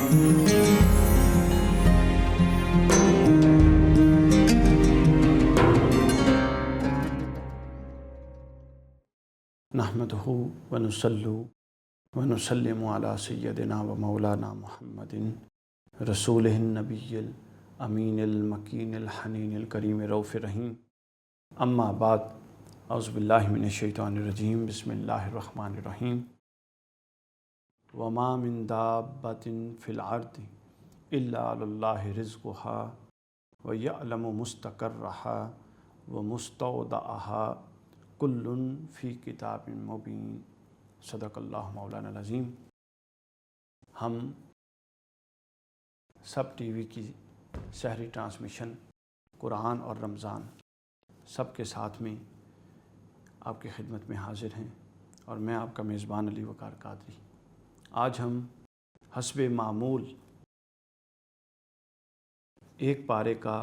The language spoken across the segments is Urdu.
نحمدہ ونصلی ونسلم علی سیدنا و مولانا محمد رسولہ النبی الامین المکین الحنین الکریم رؤوف رحیم، اما بعد، اعوذ باللہ من الشیطان الرجیم، بسم اللہ الرحمن الرحیم۔ وما من دابۃ فی الارض الا علی اللہ رزقها ویعلم مستقرها ومستودعها کل فی کتاب مبین۔ صدق اللہ مولانا العظیم۔ ہم سب ٹی وی کی سحری ٹرانسمیشن قرآن اور رمضان سب کے ساتھ میں آپ کی خدمت میں حاضر ہیں، اور میں آپ کا میزبان علی وقار قادری۔ آج ہم حسب معمول ایک پارے کا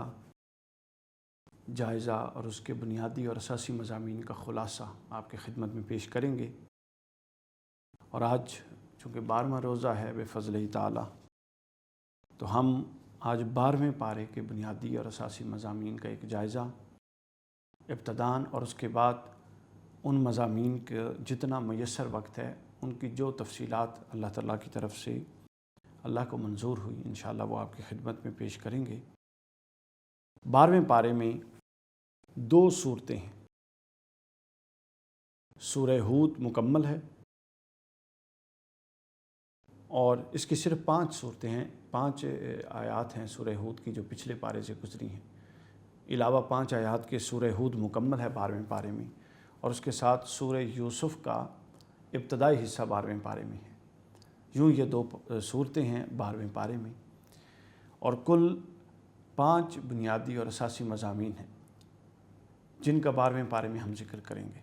جائزہ اور اس کے بنیادی اور اساسی مضامین کا خلاصہ آپ کی خدمت میں پیش کریں گے۔ اور آج چونکہ 12واں روزہ ہے بفضلہ تعالی، تو ہم آج 12ویں پارے کے بنیادی اور اساسی مضامین کا ایک جائزہ ابتداءً، اور اس کے بعد ان مضامین کے جتنا میسر وقت ہے ان کی جو تفصیلات اللہ تعالیٰ کی طرف سے اللہ کو منظور ہوئی انشاءاللہ وہ آپ کی خدمت میں پیش کریں گے۔ 12ویں پارے میں 2 صورتیں ہیں۔ سورہ ہود مکمل ہے، اور اس کی صرف 5 صورتیں ہیں، 5 آیات ہیں سورہ ہود کی جو پچھلے پارے سے گزری ہیں۔ علاوہ 5 آیات کے سورہ ہود مکمل ہے 12ویں پارے میں، اور اس کے ساتھ سورہ یوسف کا ابتدائی حصہ 12ویں پارے میں ہے۔ یوں یہ 2 صورتیں ہیں 12ویں پارے میں، اور کل 5 بنیادی اور اساسی مضامین ہیں جن کا 12ویں پارے میں ہم ذکر کریں گے۔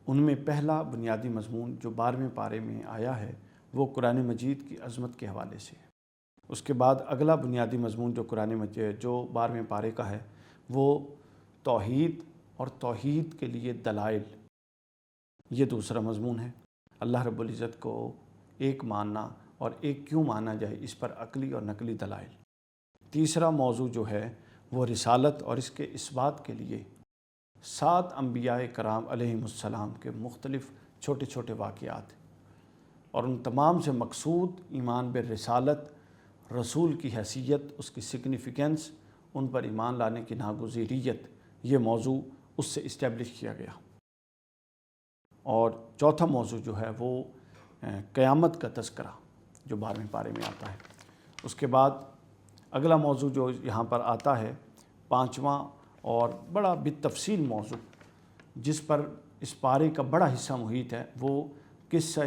ان میں پہلا بنیادی مضمون جو 12ویں پارے میں آیا ہے وہ قرآن مجید کی عظمت کے حوالے سے ہے۔ اس کے بعد اگلا بنیادی مضمون جو 12ویں پارے کا ہے وہ توحید اور توحید کے لیے دلائل، یہ دوسرا مضمون ہے۔ اللہ رب العزت کو ایک ماننا اور ایک کیوں مانا جائے، اس پر عقلی اور نقلی دلائل۔ تیسرا موضوع جو ہے وہ رسالت اور اس کے اثبات کے لیے 7 انبیاء کرام علیہم السلام کے مختلف چھوٹے چھوٹے واقعات، اور ان تمام سے مقصود ایمان بالرسالت، رسول کی حیثیت، اس کی سگنیفیکنس، ان پر ایمان لانے کی ناگزیریت، یہ موضوع اس سے اسٹیبلش کیا گیا۔ اور چوتھا موضوع جو ہے وہ قیامت کا تذکرہ جو 12ویں پارے میں آتا ہے۔ اس کے بعد اگلا موضوع جو یہاں پر آتا ہے 5واں اور بڑا بالتفصیل موضوع، جس پر اس پارے کا بڑا حصہ محیط ہے، وہ قصہ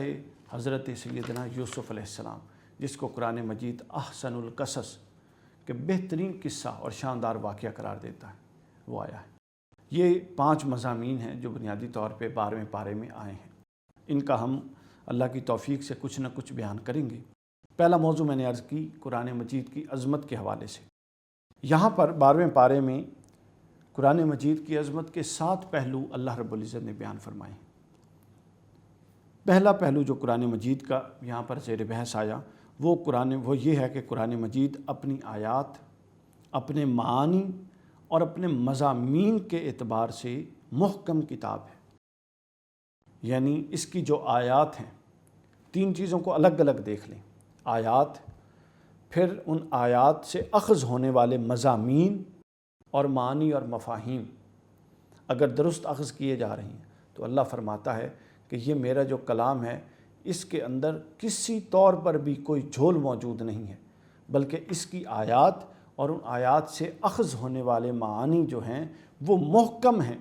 حضرت سیدنا یوسف علیہ السلام، جس کو قرآن مجید احسن القصص کے بہترین قصہ اور شاندار واقعہ قرار دیتا ہے، وہ آیا ہے۔ یہ 5 مضامین ہیں جو بنیادی طور پہ 12ویں پارے میں آئے ہیں۔ ان کا ہم اللہ کی توفیق سے کچھ نہ کچھ بیان کریں گے۔ پہلا موضوع میں نے عرض کی قرآن مجید کی عظمت کے حوالے سے۔ یہاں پر 12ویں پارے میں قرآن مجید کی عظمت کے 7 پہلو اللہ رب العزت نے بیان فرمائے ہیں۔ پہلا پہلو جو قرآن مجید کا یہاں پر زیر بحث آیا وہ یہ ہے کہ قرآن مجید اپنی آیات، اپنے معانی اور اپنے مضامین کے اعتبار سے محکم کتاب ہے۔ یعنی اس کی جو آیات ہیں، 3 چیزوں کو الگ الگ دیکھ لیں۔ آیات، پھر ان آیات سے اخذ ہونے والے مضامین اور معانی اور مفاہیم اگر درست اخذ کیے جا رہے ہیں تو اللہ فرماتا ہے کہ یہ میرا جو کلام ہے اس کے اندر کسی طور پر بھی کوئی جھول موجود نہیں ہے، بلکہ اس کی آیات اور ان آیات سے اخذ ہونے والے معانی جو ہیں وہ محکم ہیں۔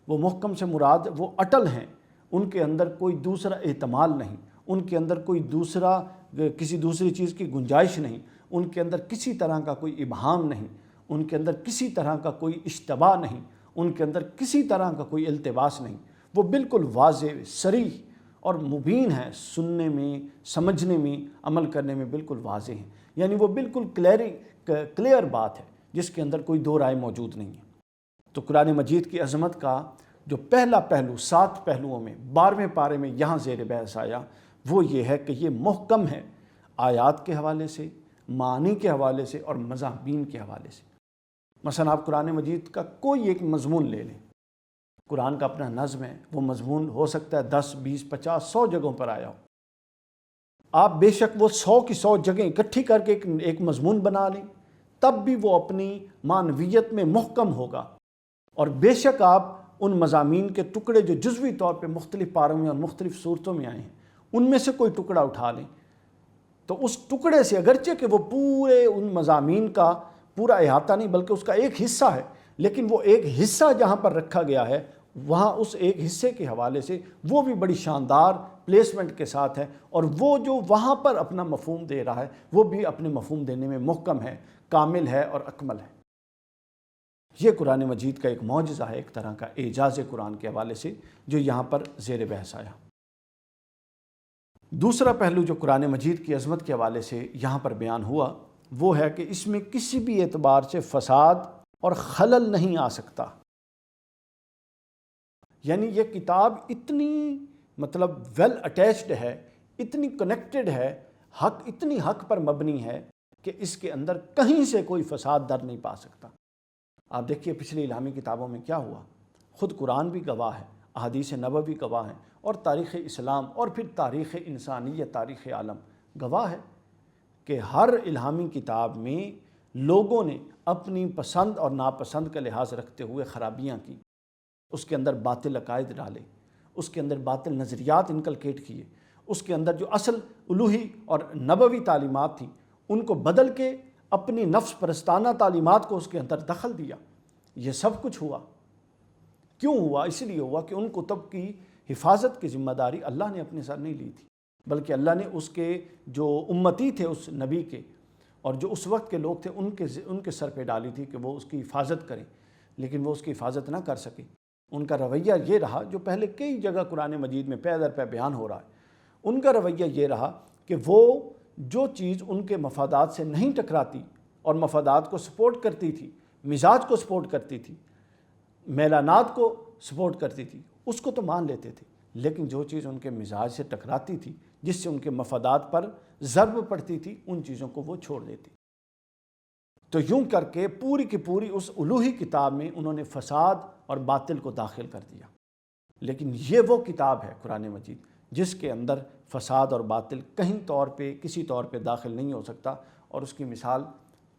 وہ محکم سے مراد وہ اٹل ہیں، ان کے اندر کوئی دوسرا احتمال نہیں، ان کے اندر کسی دوسری چیز کی گنجائش نہیں، ان کے اندر کسی طرح کا کوئی ابہام نہیں، ان کے اندر کسی طرح کا کوئی اشتباہ نہیں، ان کے اندر کسی طرح کا کوئی التباس نہیں۔ وہ بالکل واضح، صریح اور مبین ہے، سننے میں، سمجھنے میں، عمل کرنے میں بالکل واضح ہیں۔ یعنی وہ بالکل کلیئر بات ہے جس کے اندر کوئی دو رائے موجود نہیں ہے۔ تو قرآن مجید کی عظمت کا جو پہلا پہلو 7 پہلوؤں میں 12ویں پارے میں یہاں زیر بحث آیا وہ یہ ہے کہ یہ محکم ہے، آیات کے حوالے سے، معنی کے حوالے سے اور مضامین کے حوالے سے۔ مثلا آپ قرآن مجید کا کوئی ایک مضمون لے لیں، قرآن کا اپنا نظم ہے، وہ مضمون ہو سکتا ہے 10 20 50 100 جگہوں پر آیا ہو۔ آپ بے شک وہ 100 کی 100 جگہیں اکٹھی کر کے ایک مضمون بنا لیں، تب بھی وہ اپنی معنویت میں محکم ہوگا۔ اور بے شک آپ ان مضامین کے ٹکڑے جو جزوی طور پہ مختلف پاروں میں اور مختلف صورتوں میں آئے ہیں، ان میں سے کوئی ٹکڑا اٹھا لیں، تو اس ٹکڑے سے اگرچہ کہ وہ پورے ان مضامین کا پورا احاطہ نہیں بلکہ اس کا ایک حصہ ہے، لیکن وہ ایک حصہ جہاں پر رکھا گیا ہے وہاں اس ایک حصے کے حوالے سے وہ بھی بڑی شاندار پلیسمنٹ کے ساتھ ہے، اور وہ جو وہاں پر اپنا مفہوم دے رہا ہے وہ بھی اپنے مفہوم دینے میں محکم ہے، کامل ہے اور اکمل ہے۔ یہ قرآن مجید کا ایک معجزہ ہے، ایک طرح کا اعجاز قرآن کے حوالے سے جو یہاں پر زیر بحث آیا۔ دوسرا پہلو جو قرآن مجید کی عظمت کے حوالے سے یہاں پر بیان ہوا وہ ہے کہ اس میں کسی بھی اعتبار سے فساد اور خلل نہیں آ سکتا۔ یعنی یہ کتاب اتنی ویل اٹیچڈ ہے، اتنی کنیکٹڈ ہے، اتنی حق پر مبنی ہے کہ اس کے اندر کہیں سے کوئی فساد در نہیں پا سکتا۔ آپ دیکھیے پچھلی الہامی کتابوں میں کیا ہوا، خود قرآن بھی گواہ ہے، احادیث نبوی گواہ ہیں، اور تاریخ اسلام اور پھر تاریخ انسانیت، تاریخ عالم گواہ ہے کہ ہر الہامی کتاب میں لوگوں نے اپنی پسند اور ناپسند کا لحاظ رکھتے ہوئے خرابیاں کی، اس کے اندر باطل عقائد ڈالے، اس کے اندر باطل نظریات انکلکیٹ کیے، اس کے اندر جو اصل الوہی اور نبوی تعلیمات تھیں ان کو بدل کے اپنی نفس پرستانہ تعلیمات کو اس کے اندر دخل دیا۔ یہ سب کچھ ہوا کیوں ہوا؟ اس لیے ہوا کہ ان کتب کی حفاظت کی ذمہ داری اللہ نے اپنے سر نہیں لی تھی، بلکہ اللہ نے اس کے جو امتی تھے اس نبی کے اور جو اس وقت کے لوگ تھے ان کے سر پہ ڈالی تھی کہ وہ اس کی حفاظت کریں، لیکن وہ اس کی حفاظت نہ کر سکے۔ ان کا رویہ یہ رہا جو پہلے کئی جگہ قرآن مجید میں پے در پے بیان ہو رہا ہے، ان کا رویہ یہ رہا کہ وہ جو چیز ان کے مفادات سے نہیں ٹکراتی اور مفادات کو سپورٹ کرتی تھی، مزاج کو سپورٹ کرتی تھی، میلانات کو سپورٹ کرتی تھی، اس کو تو مان لیتے تھے، لیکن جو چیز ان کے مزاج سے ٹکراتی تھی، جس سے ان کے مفادات پر ضرب پڑتی تھی، ان چیزوں کو وہ چھوڑ دیتی۔ تو یوں کر کے پوری کی پوری اس الوہی کتاب میں انہوں نے فساد اور باطل کو داخل کر دیا۔ لیکن یہ وہ کتاب ہے قرآن مجید جس کے اندر فساد اور باطل کہیں طور پہ کسی طور پہ داخل نہیں ہو سکتا، اور اس کی مثال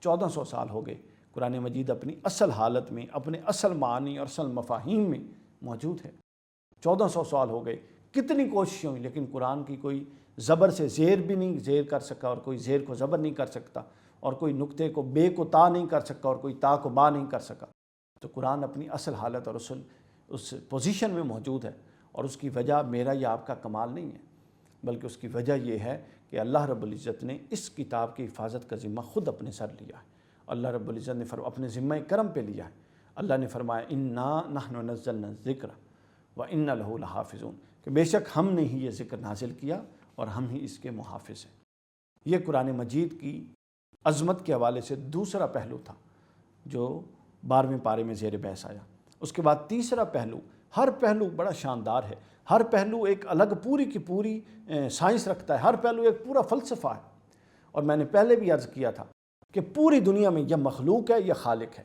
1400 سال ہو گئے قرآن مجید اپنی اصل حالت میں، اپنے اصل معنی اور اصل مفاہیم میں موجود ہے۔ 1400 سال ہو گئے، کتنی کوششیں ہوئی، لیکن قرآن کی کوئی زبر سے زیر بھی نہیں زیر کر سکا، اور کوئی زیر کو زبر نہیں کر سکتا، اور کوئی نقطے کو بے کو تا نہیں کر سکا، اور کوئی تا کو با نہیں کر سکا۔ تو قرآن اپنی اصل حالت اور اس پوزیشن میں موجود ہے، اور اس کی وجہ میرا یا آپ کا کمال نہیں ہے، بلکہ اس کی وجہ یہ ہے کہ اللہ رب العزت نے اس کتاب کی حفاظت کا ذمہ خود اپنے سر لیا ہے۔ اللہ رب العزت نے اپنے ذمہ کرم پہ لیا ہے۔ اللہ نے فرمایا انا نحن نزلنا الذکر وانا لہ لحافظون، کہ بے شک ہم نے ہی یہ ذکر نازل کیا اور ہم ہی اس کے محافظ ہیں۔ یہ قرآن مجید کی عظمت کے حوالے سے دوسرا پہلو تھا جو 12ویں پارے میں زیر بحث آیا۔ اس کے بعد تیسرا پہلو، ہر پہلو بڑا شاندار ہے، ہر پہلو ایک الگ پوری کی پوری سائنس رکھتا ہے، ہر پہلو ایک پورا فلسفہ ہے۔ اور میں نے پہلے بھی عرض کیا تھا کہ پوری دنیا میں یہ مخلوق ہے، یہ خالق ہے۔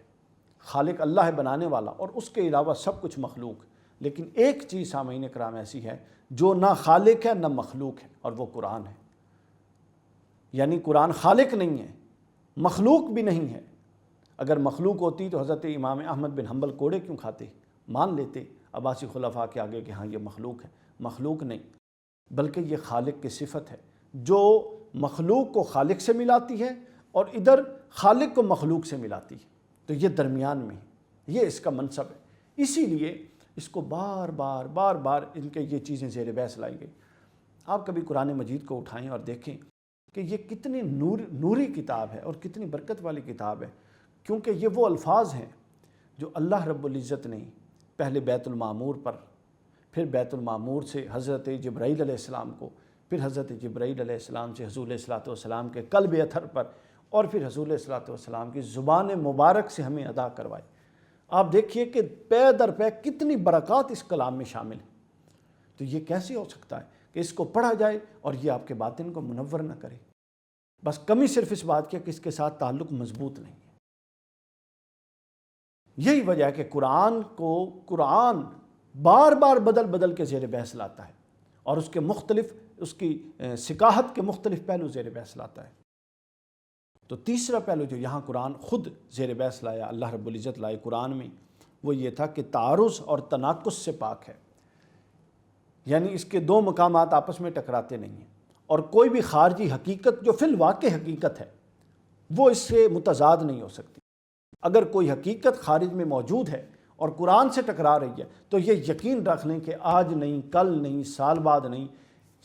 خالق اللہ ہے بنانے والا، اور اس کے علاوہ سب کچھ مخلوق، لیکن ایک چیز سامعین کرام ایسی ہے جو نہ خالق ہے نہ مخلوق ہے، اور وہ قرآن ہے۔ یعنی قرآن خالق نہیں ہے، مخلوق بھی نہیں ہے۔ اگر مخلوق ہوتی تو حضرت امام احمد بن حنبل کوڑے کیوں کھاتے؟ مان لیتے عباسی خلفاء کے آگے کہ ہاں یہ مخلوق ہے۔ مخلوق نہیں، بلکہ یہ خالق کی صفت ہے جو مخلوق کو خالق سے ملاتی ہے اور ادھر خالق کو مخلوق سے ملاتی ہے، تو یہ درمیان میں ہے، یہ اس کا منصب ہے۔ اسی لیے اس کو بار بار ان کے یہ چیزیں زیر بحث لائی گئی۔ آپ کبھی قرآن مجید کو اٹھائیں اور دیکھیں کہ یہ کتنی نوری کتاب ہے اور کتنی برکت والی کتاب ہے، کیونکہ یہ وہ الفاظ ہیں جو اللہ رب العزت نے پہلے بیت المعمور پر، پھر بیت المعمور سے حضرت جبرائیل علیہ السلام کو، پھر حضرت جبرائیل علیہ السلام سے حضور علیہ الصلوۃ والسلام کے قلب اطہر پر، اور پھر حضور علیہ الصلوۃ والسلام کی زبان مبارک سے ہمیں ادا کروائے۔ آپ دیکھیے کہ پے در پے کتنی برکات اس کلام میں شامل ہیں۔ تو یہ کیسے ہو سکتا ہے کہ اس کو پڑھا جائے اور یہ آپ کے باطن کو منور نہ کرے؟ بس کمی صرف اس بات کی کہ اس کے ساتھ تعلق مضبوط نہیں ہے۔ یہی وجہ ہے کہ قرآن بار بار بدل کے زیر بحث لاتا ہے اور اس کی ثقاہت کے مختلف پہلو زیر بحث لاتا ہے۔ تو تیسرا پہلو جو یہاں قرآن خود زیر بحث لایا، اللہ رب العزت لائے قرآن میں، وہ یہ تھا کہ تعارض اور تناقض سے پاک ہے، یعنی اس کے دو مقامات آپس میں ٹکراتے نہیں ہیں، اور کوئی بھی خارجی حقیقت جو فی الواقع حقیقت ہے وہ اس سے متضاد نہیں ہو سکتی۔ اگر کوئی حقیقت خارج میں موجود ہے اور قرآن سے ٹکرا رہی ہے تو یہ یقین رکھ لیں کہ آج نہیں، کل نہیں، سال بعد نہیں،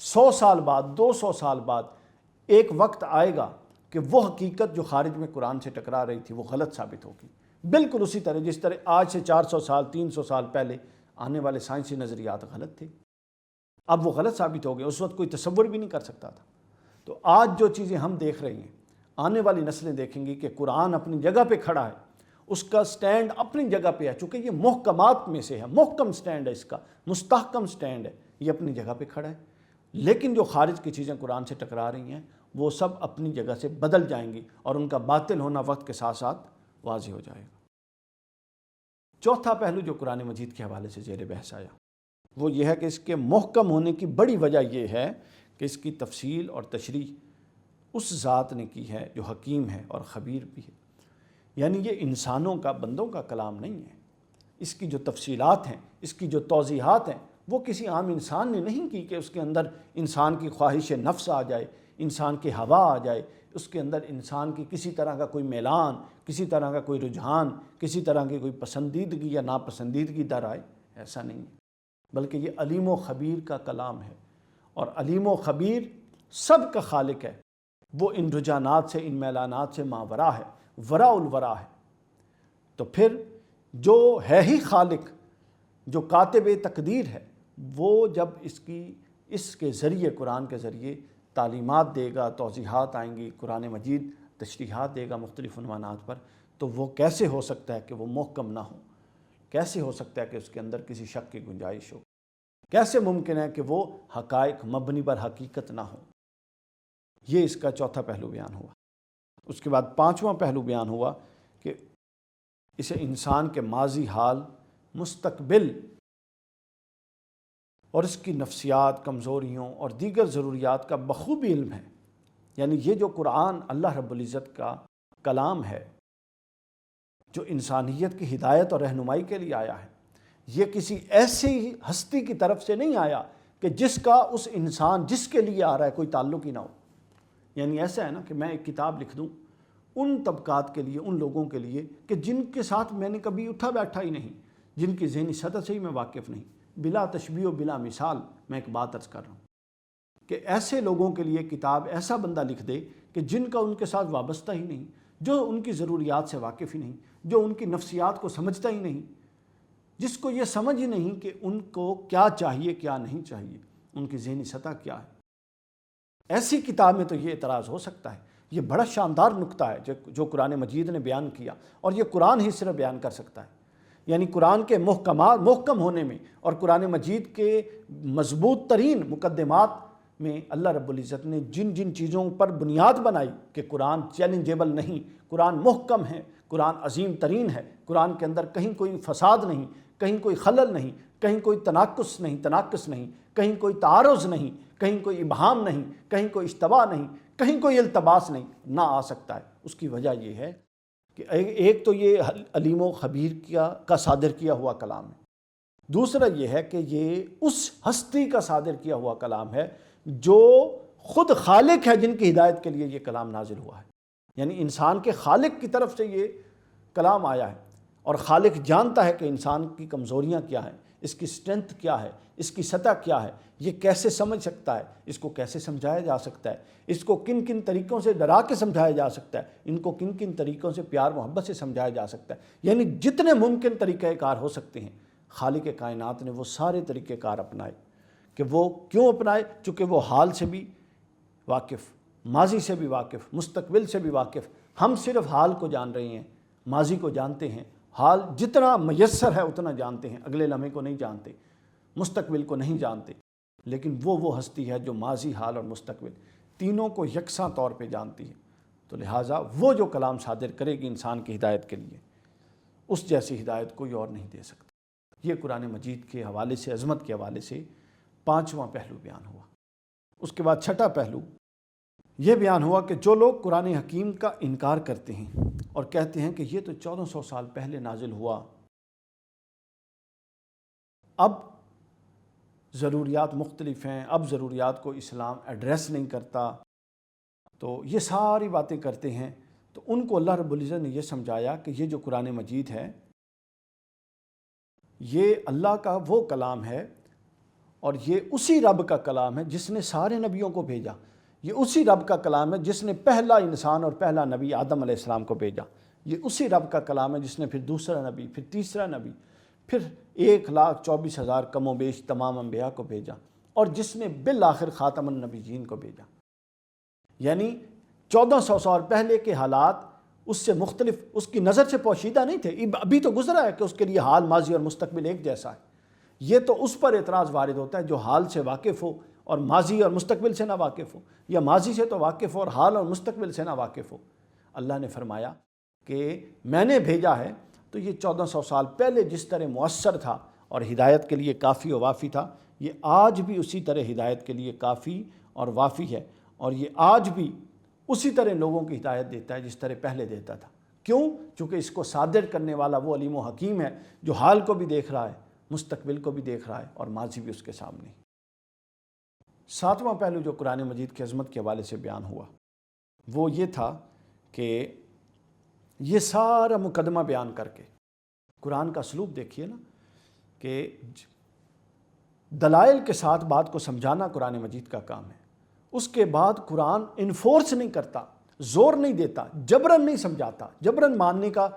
100 سال بعد، 200 سال بعد ایک وقت آئے گا کہ وہ حقیقت جو خارج میں قرآن سے ٹکرا رہی تھی وہ غلط ثابت ہوگی، بالکل اسی طرح جس طرح آج سے 400 سال، 300 سال پہلے آنے والے سائنسی نظریات غلط تھے، اب وہ غلط ثابت ہو گئے، اس وقت کوئی تصور بھی نہیں کر سکتا تھا۔ تو آج جو چیزیں ہم دیکھ رہے ہیں، آنے والی نسلیں دیکھیں گی کہ قرآن اپنی جگہ پہ کھڑا ہے، اس کا سٹینڈ اپنی جگہ پہ ہے، چونکہ یہ محکمات میں سے ہے، محکم سٹینڈ ہے، اس کا مستحکم سٹینڈ ہے، یہ اپنی جگہ پہ کھڑا ہے۔ لیکن جو خارج کی چیزیں قرآن سے ٹکرا رہی ہیں وہ سب اپنی جگہ سے بدل جائیں گی اور ان کا باطل ہونا وقت کے ساتھ ساتھ واضح ہو جائے گا۔ چوتھا پہلو جو قرآن مجید کے حوالے سے زیر بحث آیا وہ یہ ہے کہ اس کے محکم ہونے کی بڑی وجہ یہ ہے کہ اس کی تفصیل اور تشریح اس ذات نے کی ہے جو حکیم ہے اور خبیر بھی ہے، یعنی یہ انسانوں کا، بندوں کا کلام نہیں ہے۔ اس کی جو تفصیلات ہیں، اس کی جو توضیحات ہیں، وہ کسی عام انسان نے نہیں کی کہ اس کے اندر انسان کی خواہش نفس آ جائے، انسان کی ہوا آ جائے، اس کے اندر انسان کی کسی طرح کا کوئی میلان، کسی طرح کا کوئی رجحان، کسی طرح کی کوئی پسندیدگی یا ناپسندیدگی در آئے، ایسا نہیں ہے، بلکہ یہ علیم و خبیر کا کلام ہے، اور علیم و خبیر سب کا خالق ہے، وہ ان رجحانات سے، ان میلانات سے ماورا ہے، وراء الورا ہے۔ تو پھر جو ہے ہی خالق، جو کاتب تقدیر ہے، وہ جب اس کے ذریعے، قرآن کے ذریعے تعلیمات دے گا، توضیحات آئیں گی، قرآن مجید تشریحات دے گا مختلف عنوانات پر، تو وہ کیسے ہو سکتا ہے کہ وہ محکم نہ ہو؟ کیسے ہو سکتا ہے کہ اس کے اندر کسی شک کی گنجائش ہو؟ کیسے ممکن ہے کہ وہ حقائق مبنی بر حقیقت نہ ہو؟ یہ اس کا چوتھا پہلو بیان ہوا۔ اس کے بعد پانچواں پہلو بیان ہوا کہ اسے انسان کے ماضی، حال، مستقبل اور اس کی نفسیات، کمزوریوں اور دیگر ضروریات کا بخوبی علم ہے۔ یعنی یہ جو قرآن اللہ رب العزت کا کلام ہے، جو انسانیت کی ہدایت اور رہنمائی کے لیے آیا ہے، یہ کسی ایسی ہستی کی طرف سے نہیں آیا کہ جس کا اس انسان جس کے لیے آ رہا ہے کوئی تعلق ہی نہ ہو۔ یعنی ایسا ہے نا کہ میں ایک کتاب لکھ دوں ان طبقات کے لیے، ان لوگوں کے لیے کہ جن کے ساتھ میں نے کبھی اٹھا بیٹھا ہی نہیں، جن کی ذہنی سطح سے ہی میں واقف نہیں، بلا تشبیہ و بلا مثال میں ایک بات عرض کر رہا ہوں کہ ایسے لوگوں کے لیے کتاب ایسا بندہ لکھ دے کہ جن کا ان کے ساتھ وابستہ ہی نہیں، جو ان کی ضروریات سے واقف ہی نہیں، جو ان کی نفسیات کو سمجھتا ہی نہیں، جس کو یہ سمجھ ہی نہیں کہ ان کو کیا چاہیے، کیا نہیں چاہیے، ان کی ذہنی سطح کیا ہے۔ ایسی کتاب میں تو یہ اعتراض ہو سکتا ہے۔ یہ بڑا شاندار نقطہ ہے جو قرآن مجید نے بیان کیا، اور یہ قرآن ہی صرف بیان کر سکتا ہے۔ یعنی قرآن کے محکم ہونے میں اور قرآن مجید کے مضبوط ترین مقدمات میں اللہ رب العزت نے جن جن چیزوں پر بنیاد بنائی کہ قرآن چیلنجیبل نہیں، قرآن محکم ہے، قرآن عظیم ترین ہے، قرآن کے اندر کہیں کوئی فساد نہیں، کہیں کوئی خلل نہیں، کہیں کوئی تناقض نہیں، کہیں کوئی تعارض نہیں، کہیں کوئی ابہام نہیں، کہیں کوئی اشتباہ نہیں، کہیں کوئی التباس نہیں، نہ آ سکتا ہے۔ اس کی وجہ یہ ہے کہ ایک تو یہ علیم و خبیر کا صادر کیا ہوا کلام ہے، دوسرا یہ ہے کہ یہ اس ہستی کا صادر کیا ہوا کلام ہے جو خود خالق ہے، جن کی ہدایت کے لیے یہ کلام نازل ہوا ہے۔ یعنی انسان کے خالق کی طرف سے یہ کلام آیا ہے، اور خالق جانتا ہے کہ انسان کی کمزوریاں کیا ہیں، اس کی اسٹرینتھ کیا ہے، اس کی سطح کیا ہے، یہ کیسے سمجھ سکتا ہے، اس کو کیسے سمجھایا جا سکتا ہے، اس کو کن کن طریقوں سے ڈرا کے سمجھایا جا سکتا ہے، ان کو کن کن طریقوں سے پیار محبت سے سمجھایا جا سکتا ہے۔ یعنی جتنے ممکن طریقہ کار ہو سکتے ہیں، خالق کائنات نے وہ سارے طریقہ کار اپنائے۔ کہ وہ کیوں اپنائے؟ چونکہ وہ حال سے بھی واقف، ماضی سے بھی واقف، مستقبل سے بھی واقف۔ ہم صرف حال کو جان رہے ہیں، ماضی کو جانتے ہیں، حال جتنا میسر ہے اتنا جانتے ہیں، اگلے لمحے کو نہیں جانتے، مستقبل کو نہیں جانتے، لیکن وہ ہستی ہے جو ماضی، حال اور مستقبل تینوں کو یکساں طور پہ جانتی ہے، تو لہٰذا وہ جو کلام صادر کرے گی انسان کی ہدایت کے لیے، اس جیسی ہدایت کوئی اور نہیں دے سکتا۔ یہ قرآن مجید کے حوالے سے، عظمت کے حوالے سے 5واں پہلو بیان ہوا۔ اس کے بعد 6واں پہلو یہ بیان ہوا کہ جو لوگ قرآن حکیم کا انکار کرتے ہیں اور کہتے ہیں کہ یہ تو 1400 سال پہلے نازل ہوا، اب ضروریات مختلف ہیں، اب ضروریات کو اسلام ایڈریس نہیں کرتا، تو یہ ساری باتیں کرتے ہیں، تو ان کو اللہ رب العزت نے یہ سمجھایا کہ یہ جو قرآن مجید ہے یہ اللہ کا وہ کلام ہے، اور یہ اسی رب کا کلام ہے جس نے سارے نبیوں کو بھیجا، یہ اسی رب کا کلام ہے جس نے پہلا انسان اور پہلا نبی آدم علیہ السلام کو بھیجا، یہ اسی رب کا کلام ہے جس نے پھر دوسرا نبی، پھر تیسرا نبی، پھر 1,24,000 کم و بیش تمام انبیاء کو بھیجا، اور جس نے بالآخر خاتم النبیین کو بھیجا۔ یعنی 1400 سال پہلے کے حالات اس سے مختلف، اس کی نظر سے پوشیدہ نہیں تھے، ابھی تو گزرا ہے کہ اس کے لیے حال، ماضی اور مستقبل ایک جیسا ہے۔ یہ تو اس پر اعتراض وارد ہوتا ہے جو حال سے واقف ہو اور ماضی اور مستقبل سے نہ واقف ہو، یا ماضی سے تو واقف ہو اور حال اور مستقبل سے نہ واقف ہو۔ اللہ نے فرمایا کہ میں نے بھیجا ہے تو یہ 1400 سال پہلے جس طرح مؤثر تھا اور ہدایت کے لیے کافی و وافی تھا، یہ آج بھی اسی طرح ہدایت کے لیے کافی اور وافی ہے، اور یہ آج بھی اسی طرح لوگوں کی ہدایت دیتا ہے جس طرح پہلے دیتا تھا۔ کیوں؟ چونکہ اس کو صادر کرنے والا وہ علیم و حکیم ہے جو حال کو بھی دیکھ رہا ہے، مستقبل کو بھی دیکھ رہا ہے، اور ماضی بھی اس کے سامنے۔ 7واں پہلو جو قرآن مجید کی عظمت کے حوالے سے بیان ہوا وہ یہ تھا کہ یہ سارا مقدمہ بیان کر کے، قرآن کا اسلوب دیکھیے نا، کہ دلائل کے ساتھ بات کو سمجھانا قرآن مجید کا کام ہے، اس کے بعد قرآن انفورس نہیں کرتا، زور نہیں دیتا، جبرن نہیں سمجھاتا۔ جبرن ماننے کا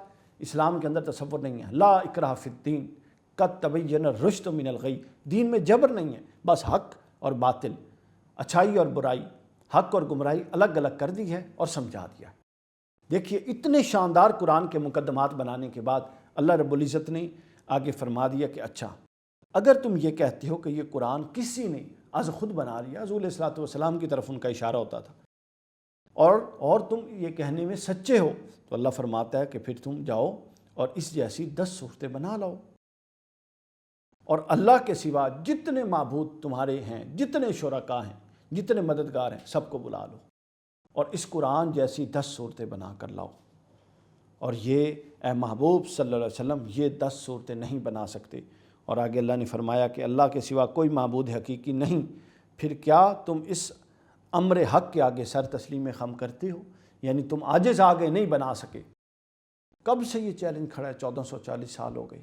اسلام کے اندر تصور نہیں ہے۔ لا اکراہ فی الدین قد تبین الرشد من الغی، دین میں جبر نہیں ہے، بس حق اور باطل، اچھائی اور برائی، حق اور گمراہی الگ الگ کر دی ہے اور سمجھا دیا ہے۔ دیکھیے اتنے شاندار قرآن کے مقدمات بنانے کے بعد اللہ رب العزت نے آگے فرما دیا کہ اچھا اگر تم یہ کہتے ہو کہ یہ قرآن کسی نے از خود بنا لیا، حضور علیہ الصلوۃ والسلام کی طرف ان کا اشارہ ہوتا تھا، اور تم یہ کہنے میں سچے ہو، تو اللہ فرماتا ہے کہ پھر تم جاؤ اور اس جیسی 10 صورتیں بنا لاؤ، اور اللہ کے سوا جتنے معبود تمہارے ہیں، جتنے شرکاء ہیں، جتنے مددگار ہیں، سب کو بلا لو اور اس قرآن جیسی 10 صورتیں بنا کر لاؤ۔ اور یہ اے محبوب صلی اللہ علیہ وسلم یہ 10 صورتیں نہیں بنا سکتے، اور آگے اللہ نے فرمایا کہ اللہ کے سوا کوئی معبود حقیقی نہیں، پھر کیا تم اس امر حق کے آگے سر تسلیم خم کرتے ہو؟ یعنی تم عاجز آگے نہیں بنا سکے۔ کب سے یہ چیلنج کھڑا ہے؟ 1440 سال ہو گئے،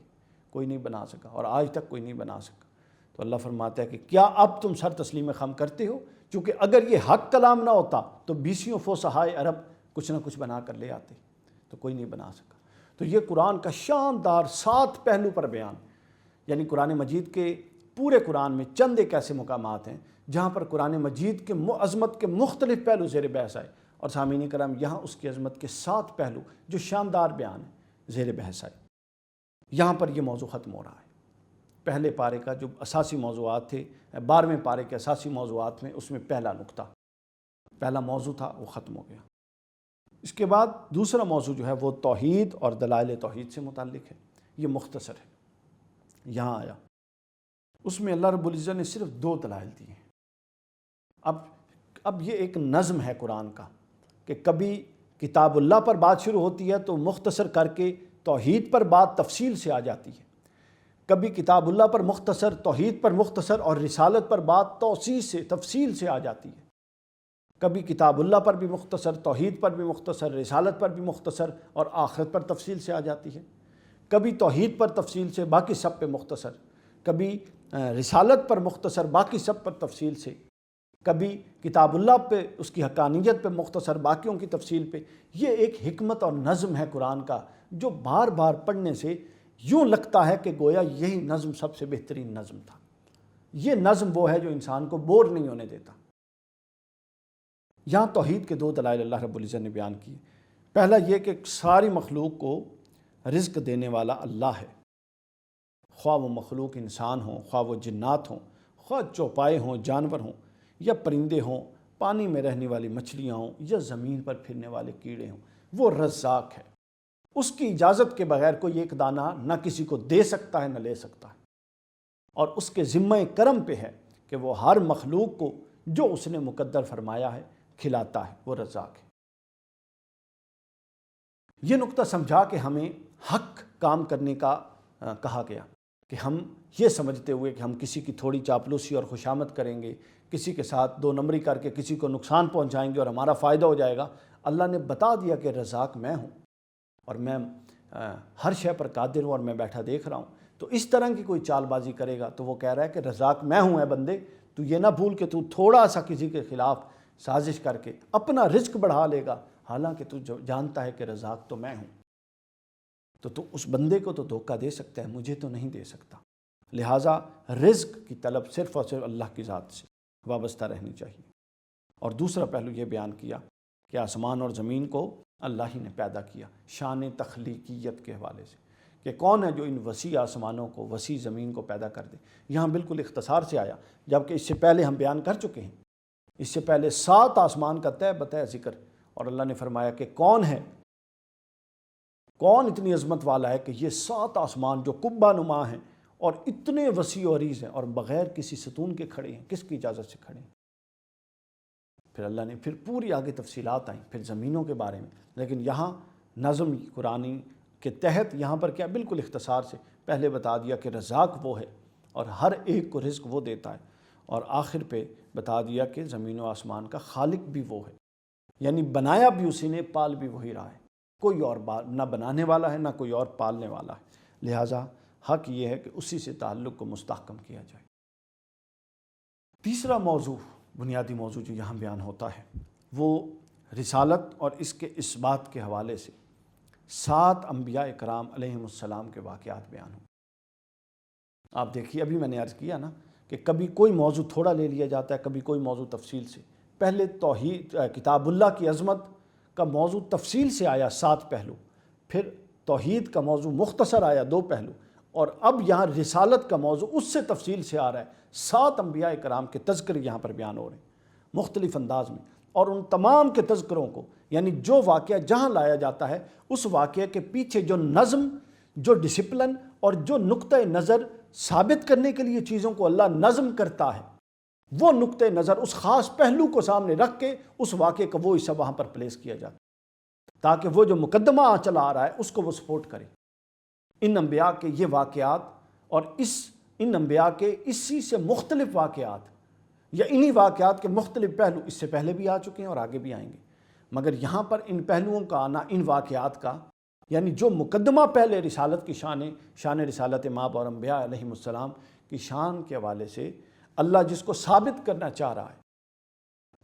کوئی نہیں بنا سکا، اور آج تک کوئی نہیں بنا سکا۔ تو اللہ فرماتا ہے کہ کیا اب تم سر تسلیم خم کرتے ہو؟ چونکہ اگر یہ حق کلام نہ ہوتا تو 20 فصحائے عرب کچھ نہ کچھ بنا کر لے آتے، تو کوئی نہیں بنا سکا۔ تو یہ قرآن کا شاندار 7 پہلو پر بیان، یعنی قرآن مجید کے پورے قرآن میں چند ایک ایسے مقامات ہیں جہاں پر قرآن مجید کے عظمت کے مختلف پہلو زیر بحث آئے، اور سامعین کرام یہاں اس کی عظمت کے 7 پہلو جو شاندار بیان ہیں زیر بحث آئے۔ یہاں پر یہ موضوع ختم ہو رہا ہے۔ پہلے پارے کا جو اساسی موضوعات تھے، 12ویں پارے کے اساسی موضوعات میں، اس میں پہلا نقطہ، پہلا موضوع تھا، وہ ختم ہو گیا۔ اس کے بعد دوسرا موضوع جو ہے وہ توحید اور دلائل توحید سے متعلق ہے، یہ مختصر ہے، یہاں آیا۔ اس میں اللہ رب العزت نے صرف 2 دلائل دی ہیں۔ اب یہ ایک نظم ہے قرآن کا کہ کبھی کتاب اللہ پر بات شروع ہوتی ہے تو مختصر کر کے توحید پر بات تفصیل سے آ جاتی ہے، کبھی کتاب اللہ پر مختصر، توحید پر مختصر، اور رسالت پر بات توسیع سے، تفصیل سے آ جاتی ہے، کبھی کتاب اللہ پر بھی مختصر، توحید پر بھی مختصر، رسالت پر بھی مختصر، اور آخرت پر تفصیل سے آ جاتی ہے، کبھی توحید پر تفصیل سے، باقی سب پہ مختصر، کبھی رسالت پر مختصر، باقی سب پر تفصیل سے، کبھی کتاب اللہ پہ، اس کی حقانیت پہ مختصر، باقیوں کی تفصیل پہ۔ یہ ایک حکمت اور نظم ہے قرآن کا جو بار بار پڑھنے سے یوں لگتا ہے کہ گویا یہی نظم سب سے بہترین نظم تھا۔ یہ نظم وہ ہے جو انسان کو بور نہیں ہونے دیتا۔ یہاں توحید کے 2 دلائل اللہ رب العزت نے بیان کیے۔ پہلا یہ کہ ساری مخلوق کو رزق دینے والا اللہ ہے، خواہ وہ مخلوق انسان ہوں، خواہ وہ جنات ہوں، خواہ چوپائے ہوں، جانور ہوں، یا پرندے ہوں، پانی میں رہنے والی مچھلیاں ہوں یا زمین پر پھرنے والے کیڑے ہوں، وہ رزاق ہے۔ اس کی اجازت کے بغیر کوئی ایک دانہ نہ کسی کو دے سکتا ہے نہ لے سکتا ہے، اور اس کے ذمہ کرم پہ ہے کہ وہ ہر مخلوق کو جو اس نے مقدر فرمایا ہے کھلاتا ہے، وہ رزاق ہے۔ یہ نقطہ سمجھا کہ ہمیں حق کام کرنے کا کہا گیا، کہ ہم یہ سمجھتے ہوئے کہ ہم کسی کی تھوڑی چاپلوسی اور خوشامد کریں گے، کسی کے ساتھ دو نمبری کر کے کسی کو نقصان پہنچائیں گے اور ہمارا فائدہ ہو جائے گا۔ اللہ نے بتا دیا کہ رزاق میں ہوں، اور میں ہر شے پر قادر ہوں، اور میں بیٹھا دیکھ رہا ہوں۔ تو اس طرح کی کوئی چال بازی کرے گا تو وہ کہہ رہا ہے کہ رزاق میں ہوں، اے بندے تو یہ نہ بھول کہ تو تھوڑا سا کسی کے خلاف سازش کر کے اپنا رزق بڑھا لے گا، حالانکہ تو جانتا ہے کہ رزاق تو میں ہوں۔ تو اس بندے کو تو دھوکہ دے سکتا ہے، مجھے تو نہیں دے سکتا۔ لہٰذا رزق کی طلب صرف اور صرف اللہ کی ذات سے وابستہ رہنی چاہیے۔ اور دوسرا پہلو یہ بیان کیا کہ آسمان اور زمین کو اللہ ہی نے پیدا کیا، شان تخلیقیت کے حوالے سے، کہ کون ہے جو ان وسیع آسمانوں کو، وسیع زمین کو پیدا کر دے۔ یہاں بالکل اختصار سے آیا، جبکہ اس سے پہلے ہم بیان کر چکے ہیں، اس سے پہلے 7 آسمان کا تہ بتہ ذکر، اور اللہ نے فرمایا کہ کون ہے، کون اتنی عظمت والا ہے کہ یہ 7 آسمان جو قبہ نما ہیں اور اتنے وسیع و عریض ہیں اور بغیر کسی ستون کے کھڑے ہیں، کس کی اجازت سے کھڑے ہیں؟ پھر اللہ نے پھر پوری آگے تفصیلات آئیں پھر زمینوں کے بارے میں، لیکن یہاں نظم قرآنی کے تحت یہاں پر کیا بالکل اختصار سے پہلے بتا دیا کہ رزاق وہ ہے اور ہر ایک کو رزق وہ دیتا ہے، اور آخر پہ بتا دیا کہ زمین و آسمان کا خالق بھی وہ ہے، یعنی بنایا بھی اسی نے، پال بھی وہی رہا ہے، کوئی اور نہ بنانے والا ہے نہ کوئی اور پالنے والا ہے۔ لہٰذا حق یہ ہے کہ اسی سے تعلق کو مستحکم کیا جائے۔ تیسرا موضوع، بنیادی موضوع جو یہاں بیان ہوتا ہے، وہ رسالت اور اس کے اثبات کے حوالے سے 7 انبیاء کرام علیہم السلام کے واقعات بیان ہوں۔ آپ دیکھیے، ابھی میں نے عرض کیا نا کہ کبھی کوئی موضوع تھوڑا لے لیا جاتا ہے، کبھی کوئی موضوع تفصیل سے۔ پہلے توحید، کتاب اللہ کی عظمت کا موضوع تفصیل سے آیا 7 پہلو، پھر توحید کا موضوع مختصر آیا 2 پہلو، اور اب یہاں رسالت کا موضوع اس سے تفصیل سے آ رہا ہے۔ 7 انبیاء کرام کے تذکرے یہاں پر بیان ہو رہے ہیں مختلف انداز میں، اور ان تمام کے تذکروں کو، یعنی جو واقعہ جہاں لایا جاتا ہے اس واقعے کے پیچھے جو نظم، جو ڈسپلن اور جو نقطہ نظر ثابت کرنے کے لیے چیزوں کو اللہ نظم کرتا ہے، وہ نقطہ نظر اس خاص پہلو کو سامنے رکھ کے اس واقعے کا وہ حصہ وہاں پر پلیس کیا جاتا ہے، تاکہ وہ جو مقدمہ چلا آ رہا ہے اس کو وہ سپورٹ کرے۔ ان انبیاء کے یہ واقعات اور ان انبیاء کے اسی سے مختلف واقعات یا انہی واقعات کے مختلف پہلو اس سے پہلے بھی آ چکے ہیں اور آگے بھی آئیں گے، مگر یہاں پر ان پہلوؤں کا آنا، ان واقعات کا، یعنی جو مقدمہ پہلے رسالت کی شان رسالت ماب اور انبیاء علیہم السلام کی شان کے حوالے سے اللہ جس کو ثابت کرنا چاہ رہا ہے،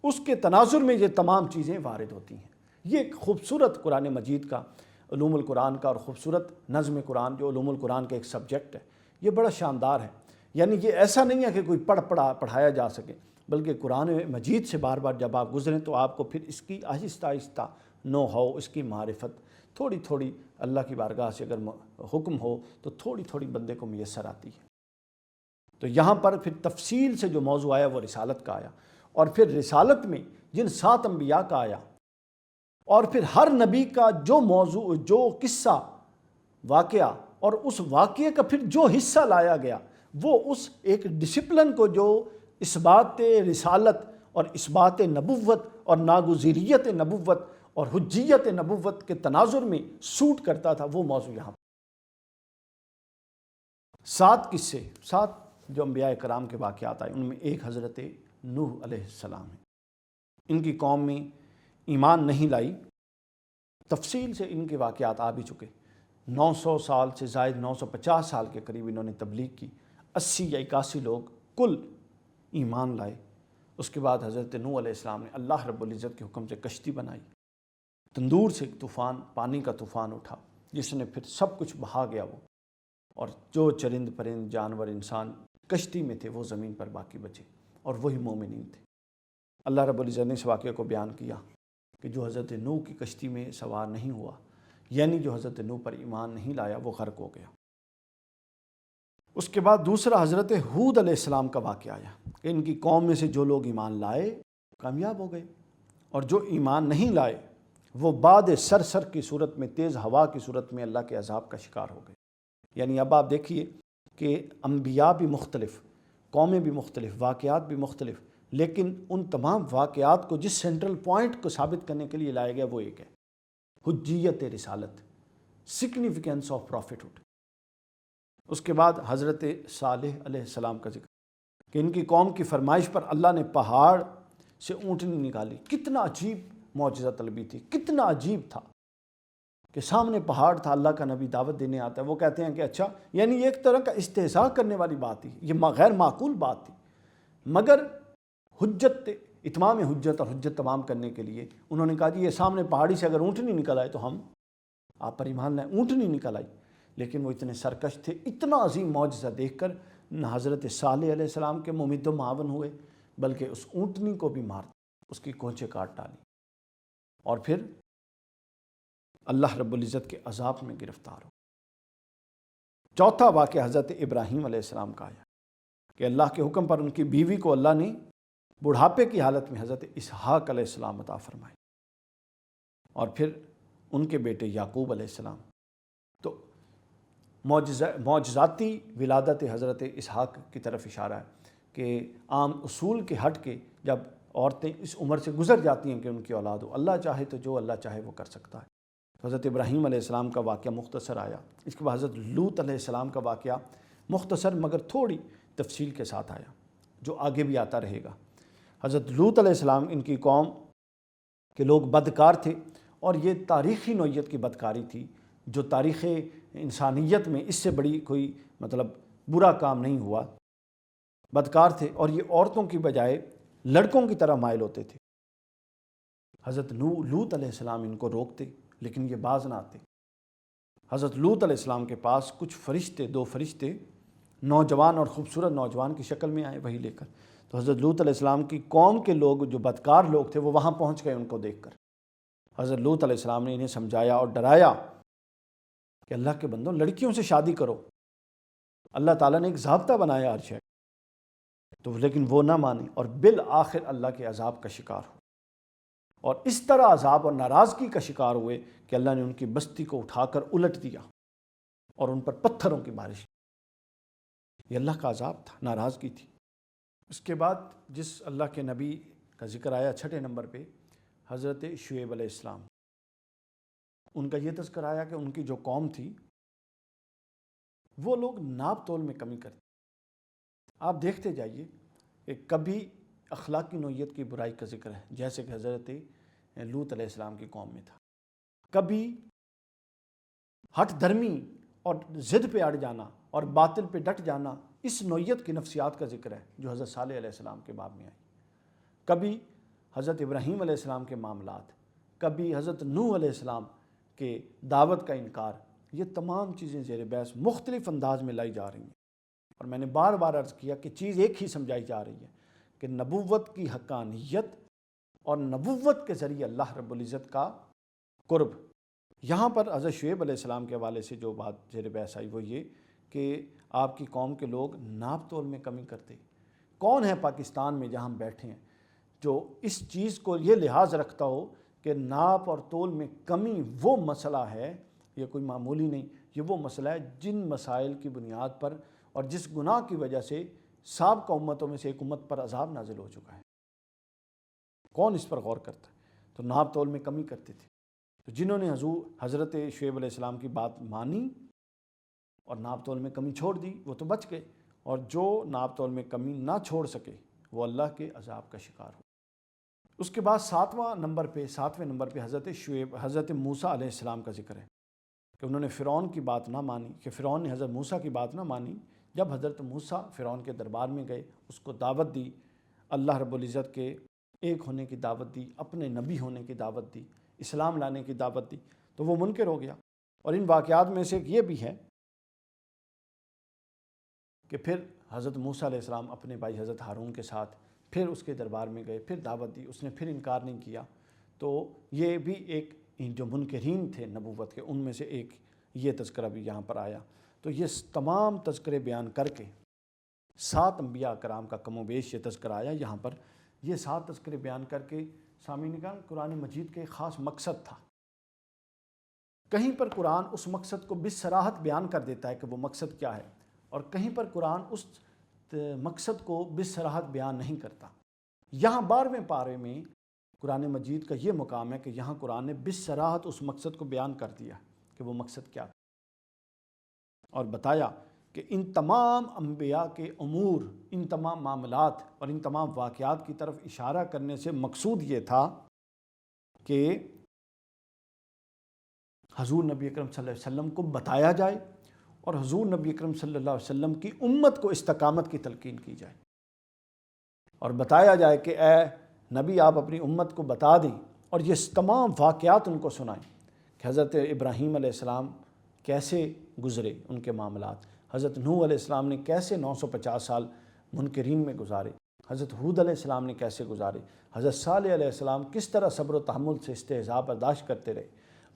اس کے تناظر میں یہ تمام چیزیں وارد ہوتی ہیں۔ یہ ایک خوبصورت قرآن مجید کا، علوم القرآن کا، اور خوبصورت نظم قرآن جو علوم القرآن کا ایک سبجیکٹ ہے، یہ بڑا شاندار ہے۔ یعنی یہ ایسا نہیں ہے کہ کوئی پڑھایا جا سکے، بلکہ قرآن مجید سے بار بار جب آپ گزریں تو آپ کو پھر اس کی آہستہ آہستہ نو ہو، اس کی معرفت تھوڑی تھوڑی اللہ کی بارگاہ سے اگر حکم ہو تو تھوڑی تھوڑی بندے کو میسر آتی ہے۔ تو یہاں پر پھر تفصیل سے جو موضوع آیا وہ رسالت کا آیا، اور پھر رسالت میں جن 7 انبیاء کا آیا، اور پھر ہر نبی کا جو موضوع، جو قصہ، واقعہ، اور اس واقعے کا پھر جو حصہ لایا گیا، وہ اس ایک ڈسپلن کو جو اثبات رسالت اور اثبات نبوت اور ناگزیریت نبوت اور حجیت نبوت کے تناظر میں سوٹ کرتا تھا، وہ موضوع یہاں پر 7 قصے، 7 جو انبیاء کرام کے واقعات آئے، ان میں ایک حضرت نوح علیہ السلام ہے۔ ان کی قوم میں ایمان نہیں لائی، تفصیل سے ان کے واقعات آ بھی چکے۔ 900 سال سے زائد، 950 سال کے قریب انہوں نے تبلیغ کی، 80 یا 81 لوگ کل ایمان لائے۔ اس کے بعد حضرت نوح علیہ السلام نے اللہ رب العزت کے حکم سے کشتی بنائی، تندور سے ایک طوفان، پانی کا طوفان اٹھا جس نے پھر سب کچھ بہا گیا وہ، اور جو چرند پرند جانور انسان کشتی میں تھے وہ زمین پر باقی بچے، اور وہی مومنین تھے۔ اللہ رب العزت نے اس واقعے کو بیان کیا کہ جو حضرت نوح کی کشتی میں سوار نہیں ہوا، یعنی جو حضرت نوح پر ایمان نہیں لایا، وہ غرق ہو گیا۔ اس کے بعد دوسرا حضرت ہود علیہ السلام کا واقعہ آیا کہ ان کی قوم میں سے جو لوگ ایمان لائے، کامیاب ہو گئے، اور جو ایمان نہیں لائے وہ باد سر کی صورت میں، تیز ہوا کی صورت میں اللہ کے عذاب کا شکار ہو گئے۔ یعنی اب آپ دیکھیے کہ انبیاء بھی مختلف، قومیں بھی مختلف، واقعات بھی مختلف، لیکن ان تمام واقعات کو جس سینٹرل پوائنٹ کو ثابت کرنے کے لیے لایا گیا وہ ایک ہے، حجیت رسالت، سگنیفیکنس آف پروفٹہڈ۔ اس کے بعد حضرت صالح علیہ السلام کا ذکر کہ ان کی قوم کی فرمائش پر اللہ نے پہاڑ سے اونٹنی نکالی۔ کتنا عجیب معجزہ طلبی تھی، کتنا عجیب تھا کہ سامنے پہاڑ تھا، اللہ کا نبی دعوت دینے آتا ہے، وہ کہتے ہیں کہ اچھا، یعنی یہ ایک طرح کا استہزاء کرنے والی بات تھی، یہ غیر معقول بات تھی، مگر حجت، اتمام حجت اور حجت تمام کرنے کے لیے انہوں نے کہا جی یہ سامنے پہاڑی سے اگر اونٹنی نکل آئے تو ہم آپ پر ایمان لائیں۔ اونٹنی نکل آئی، لیکن وہ اتنے سرکش تھے، اتنا عظیم معجزہ دیکھ کر نہ حضرت صالح علیہ السلام کے ممد و معاون ہوئے، بلکہ اس اونٹنی کو بھی مار، اس کی کونچے کاٹ ڈالی، اور پھر اللہ رب العزت کے عذاب میں گرفتار ہو۔ چوتھا واقعہ حضرت ابراہیم علیہ السلام کا آیا کہ اللہ کے حکم پر ان کی بیوی کو اللہ نے بڑھاپے کی حالت میں حضرت اسحاق علیہ السلام عطا فرمائے، اور پھر ان کے بیٹے یعقوب علیہ السلام۔ تو معجزاتی ولادت حضرت اسحاق کی طرف اشارہ ہے کہ عام اصول کے ہٹ کے جب عورتیں اس عمر سے گزر جاتی ہیں کہ ان کی اولاد ہو، اللہ چاہے تو جو اللہ چاہے وہ کر سکتا ہے۔ حضرت ابراہیم علیہ السلام کا واقعہ مختصر آیا، اس کے بعد حضرت لوط علیہ السلام کا واقعہ مختصر مگر تھوڑی تفصیل کے ساتھ آیا، جو آگے بھی آتا رہے گا۔ حضرت لوط علیہ السلام، ان کی قوم کے لوگ بدکار تھے، اور یہ تاریخی نوعیت کی بدکاری تھی جو تاریخ انسانیت میں اس سے بڑی کوئی برا کام نہیں ہوا۔ بدکار تھے، اور یہ عورتوں کی بجائے لڑکوں کی طرح مائل ہوتے تھے۔ حضرت لوط علیہ السلام ان کو روکتے، لیکن یہ باز نہ آتے۔ حضرت لوط علیہ السلام کے پاس کچھ فرشتے، 2 فرشتے نوجوان اور خوبصورت نوجوان کی شکل میں آئے وہی لے کر۔ تو حضرت لوط علیہ السلام کی قوم کے لوگ جو بدکار لوگ تھے وہ وہاں پہنچ گئے ان کو دیکھ کر۔ حضرت لوط علیہ السلام نے انہیں سمجھایا اور ڈرایا کہ اللہ کے بندوں لڑکیوں سے شادی کرو، اللہ تعالیٰ نے ایک ضابطہ بنایا عرش ہے، تو لیکن وہ نہ مانے، اور بالآخر اللہ کے عذاب کا شکار ہو، اور اس طرح عذاب اور ناراضگی کا شکار ہوئے کہ اللہ نے ان کی بستی کو اٹھا کر الٹ دیا اور ان پر پتھروں کی بارش۔ یہ اللہ کا عذاب تھا، ناراضگی تھی۔ اس کے بعد جس اللہ کے نبی کا ذکر آیا 6 نمبر پہ، حضرت شعیب علیہ السلام، ان کا یہ تذکر آیا کہ ان کی جو قوم تھی وہ لوگ ناپ تول میں کمی کرتے۔ آپ دیکھتے جائیے کہ کبھی اخلاقی نوعیت کی برائی کا ذکر ہے، جیسے کہ حضرت لوط علیہ السلام کی قوم میں تھا، کبھی ہٹ دھرمی اور ضد پہ اڑ جانا اور باطل پہ ڈٹ جانا، اس نوعیت کی نفسیات کا ذکر ہے جو حضرت صالح علیہ السلام کے باب میں آئی، کبھی حضرت ابراہیم علیہ السلام کے معاملات، کبھی حضرت نوح علیہ السلام کے دعوت کا انکار۔ یہ تمام چیزیں زیر بحث مختلف انداز میں لائی جا رہی ہیں، اور میں نے بار بار عرض کیا کہ چیز ایک ہی سمجھائی جا رہی ہے کہ نبوت کی حقانیت اور نبوت کے ذریعے اللہ رب العزت کا قرب۔ یہاں پر حضرت شعیب علیہ السلام کے حوالے سے جو بات زیر بحث آئی وہ یہ کہ آپ کی قوم کے لوگ ناپ تول میں کمی کرتے۔ کون ہے پاکستان میں جہاں ہم بیٹھے ہیں جو اس چیز کو یہ لحاظ رکھتا ہو کہ ناپ اور تول میں کمی وہ مسئلہ ہے، یہ کوئی معمولی نہیں، یہ وہ مسئلہ ہے جن مسائل کی بنیاد پر اور جس گناہ کی وجہ سے سابقہ امتوں میں سے ایک امت پر عذاب نازل ہو چکا ہے۔ کون اس پر غور کرتا ہے؟ تو ناپ تول میں کمی کرتے تھے۔ تو جنہوں نے حضرت شعیب علیہ السلام کی بات مانی اور ناپ تول میں کمی چھوڑ دی وہ تو بچ گئے، اور جو ناپ تول میں کمی نہ چھوڑ سکے وہ اللہ کے عذاب کا شکار ہو۔ اس کے بعد 7ویں نمبر پہ حضرت موسیٰ علیہ السلام کا ذکر ہے کہ انہوں نے فرعون کی بات نہ مانی، کہ فرعون نے حضرت موسیٰ کی بات نہ مانی۔ جب حضرت موسیٰ فرعون کے دربار میں گئے، اس کو دعوت دی، اللہ رب العزت کے ایک ہونے کی دعوت دی، اپنے نبی ہونے کی دعوت دی، اسلام لانے کی دعوت دی، تو وہ منکر ہو گیا۔ اور ان واقعات میں سے ایک یہ بھی ہے کہ پھر حضرت موسیٰ علیہ السلام اپنے بھائی حضرت ہارون کے ساتھ پھر اس کے دربار میں گئے، پھر دعوت دی، اس نے پھر انکار نہیں کیا۔ تو یہ بھی ایک جو منکرین تھے نبوت کے ان میں سے ایک یہ تذکرہ بھی یہاں پر آیا۔ تو یہ تمام تذکرے بیان کر کے 7 انبیاء کرام کا کم و بیش یہ تذکرہ آیا یہاں پر یہ 7 تذکرے بیان کر کے سامعین نے کہا قرآن مجید کے ایک خاص مقصد تھا۔ کہیں پر قرآن اس مقصد کو بصراحت بیان کر دیتا ہے کہ وہ مقصد کیا ہے، اور کہیں پر قرآن اس مقصد کو بصراحت بیان نہیں کرتا۔ یہاں 12ویں پارے میں قرآن مجید کا یہ مقام ہے کہ یہاں قرآن نے بصراحت اس مقصد کو بیان کر دیا کہ وہ مقصد کیا تھا، اور بتایا کہ ان تمام انبیاء کے امور، ان تمام معاملات اور ان تمام واقعات کی طرف اشارہ کرنے سے مقصود یہ تھا کہ حضور نبی اکرم صلی اللہ علیہ وسلم کو بتایا جائے اور حضور نبی اکرم صلی اللہ علیہ وسلم کی امت کو استقامت کی تلقین کی جائے، اور بتایا جائے کہ اے نبی آپ اپنی امت کو بتا دیں اور یہ تمام واقعات ان کو سنائیں کہ حضرت ابراہیم علیہ السلام کیسے گزرے، ان کے معاملات، حضرت نوح علیہ السلام نے کیسے 950 سال منکرین میں گزارے، حضرت ہود علیہ السلام نے کیسے گزارے، حضرت صالح علیہ السلام کس طرح صبر و تحمل سے استہزاء برداشت کرتے رہے،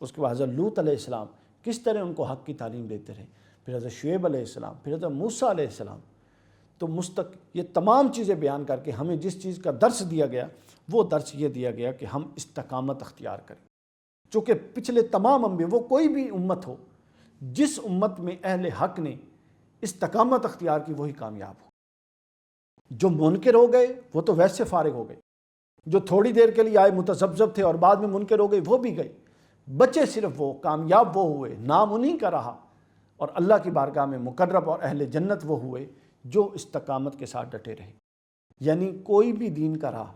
اس کے بعد حضرت لوط علیہ السلام کس طرح ان کو حق کی تعلیم دیتے رہے، پھر حضرت شعیب علیہ السلام، پھر حضرت موسیٰ علیہ السلام۔ تو یہ تمام چیزیں بیان کر کے ہمیں جس چیز کا درس دیا گیا وہ درس یہ دیا گیا کہ ہم استقامت اختیار کریں، چونکہ پچھلے تمام انبیاء، وہ کوئی بھی امت ہو، جس امت میں اہل حق نے استقامت اختیار کی وہی کامیاب ہو۔ جو منکر ہو گئے وہ تو ویسے فارغ ہو گئے، جو تھوڑی دیر کے لیے آئے متذبذب تھے اور بعد میں منکر ہو گئے وہ بھی گئے، بچے صرف وہ، کامیاب وہ ہوئے، نام انہیں کا رہا، اور اللہ کی بارگاہ میں مقرب اور اہل جنت وہ ہوئے جو استقامت کے ساتھ ڈٹے رہے۔ یعنی کوئی بھی دین کا راہ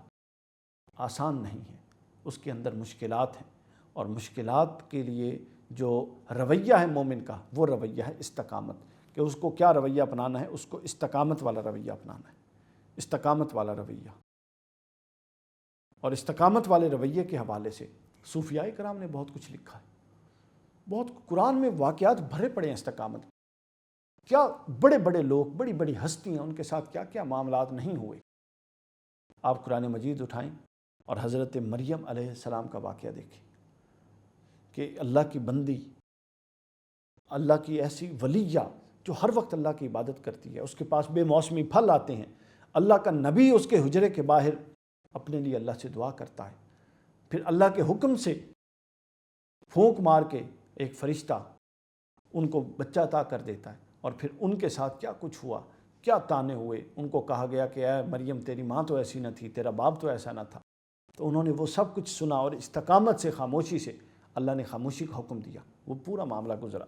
آسان نہیں ہے، اس کے اندر مشکلات ہیں، اور مشکلات کے لیے جو رویہ ہے مومن کا وہ رویہ ہے استقامت، کہ اس کو کیا رویہ اپنانا ہے، اس کو استقامت والا رویہ اپنانا ہے، استقامت والا رویہ۔ اور استقامت والے رویے کے حوالے سے صوفیاء کرام نے بہت کچھ لکھا ہے، بہت قرآن میں واقعات بھرے پڑے ہیں استقامت، کیا بڑے بڑے لوگ، بڑی بڑی ہستیاں، ان کے ساتھ کیا کیا معاملات نہیں ہوئے۔ آپ قرآن مجید اٹھائیں اور حضرت مریم علیہ السلام کا واقعہ دیکھیں کہ اللہ کی بندی، اللہ کی ایسی ولیہ جو ہر وقت اللہ کی عبادت کرتی ہے، اس کے پاس بے موسمی پھل آتے ہیں، اللہ کا نبی اس کے حجرے کے باہر اپنے لیے اللہ سے دعا کرتا ہے، پھر اللہ کے حکم سے پھونک مار کے ایک فرشتہ ان کو بچہ عطا کر دیتا ہے، اور پھر ان کے ساتھ کیا کچھ ہوا، کیا تانے ہوئے، ان کو کہا گیا کہ اے مریم تیری ماں تو ایسی نہ تھی، تیرا باپ تو ایسا نہ تھا، تو انہوں نے وہ سب کچھ سنا اور استقامت سے، خاموشی سے، اللہ نے خاموشی کا حکم دیا، وہ پورا معاملہ گزرا۔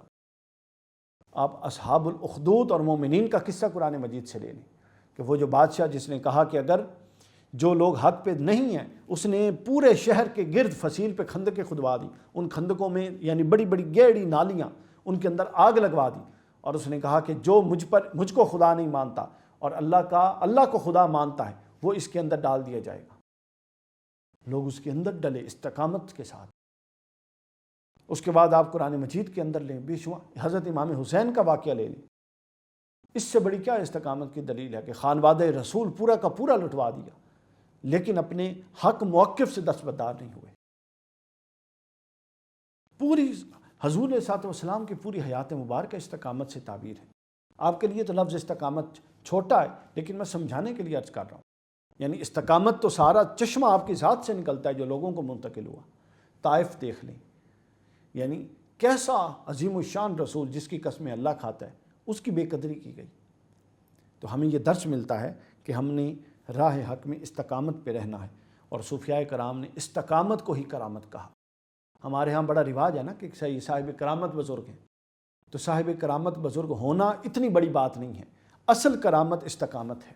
آپ اصحاب الاخدود اور مومنین کا قصہ قرآن مجید سے لے لیں کہ وہ جو بادشاہ جس نے کہا کہ اگر جو لوگ حق پہ نہیں ہیں، اس نے پورے شہر کے گرد فصیل پہ خندقیں کھدوا دی، ان خندقوں میں یعنی بڑی بڑی گہری نالیاں، ان کے اندر آگ لگوا دی، اور اس نے کہا کہ جو مجھ کو خدا نہیں مانتا اور اللہ کو خدا مانتا ہے وہ اس کے اندر ڈال دیا جائے گا۔ لوگ اس کے اندر ڈلے استقامت کے ساتھ۔ اس کے بعد آپ قرآن مجید کے اندر لیں، بے شمار حضرت امام حسین کا واقعہ لے لیں، اس سے بڑی کیا استقامت کی دلیل ہے کہ خانوادہ رسول پورا کا پورا لٹوا دیا، لیکن اپنے حق موقف سے دستبردار نہیں ہوئے۔ پوری حضور علیہ الصلوۃ والسلام کی پوری حیات مبارکہ استقامت سے تعبیر ہے۔ آپ کے لیے تو لفظ استقامت چھوٹا ہے، لیکن میں سمجھانے کے لیے عرض کر رہا ہوں، یعنی استقامت تو سارا چشمہ آپ کی ذات سے نکلتا ہے جو لوگوں کو منتقل ہوا۔ طائف دیکھ لیں، یعنی کیسا عظیم الشان رسول جس کی قسمیں اللہ کھاتا ہے، اس کی بے قدری کی گئی۔ تو ہمیں یہ درس ملتا ہے کہ ہم نے راہ حق میں استقامت پہ رہنا ہے، اور صوفیاء کرام نے استقامت کو ہی کرامت کہا۔ ہمارے ہاں بڑا رواج ہے نا کہ صاحب کرامت بزرگ ہیں، تو صاحب کرامت بزرگ ہونا اتنی بڑی بات نہیں ہے، اصل کرامت استقامت ہے،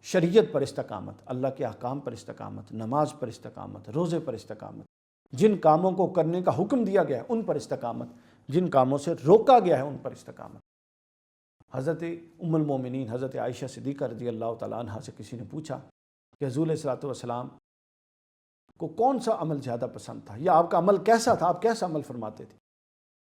شریعت پر استقامت، اللہ کے احکام پر استقامت، نماز پر استقامت، روزے پر استقامت، جن کاموں کو کرنے کا حکم دیا گیا ہے ان پر استقامت، جن کاموں سے روکا گیا ہے ان پر استقامت۔ حضرت ام المومنین حضرت عائشہ صدیقہ رضی اللہ تعالیٰ عنہ سے کسی نے پوچھا کہ حضور علیہ الصلوۃ والسلام کو کون سا عمل زیادہ پسند تھا، یا آپ کا عمل کیسا تھا، آپ کیسا عمل فرماتے تھے؟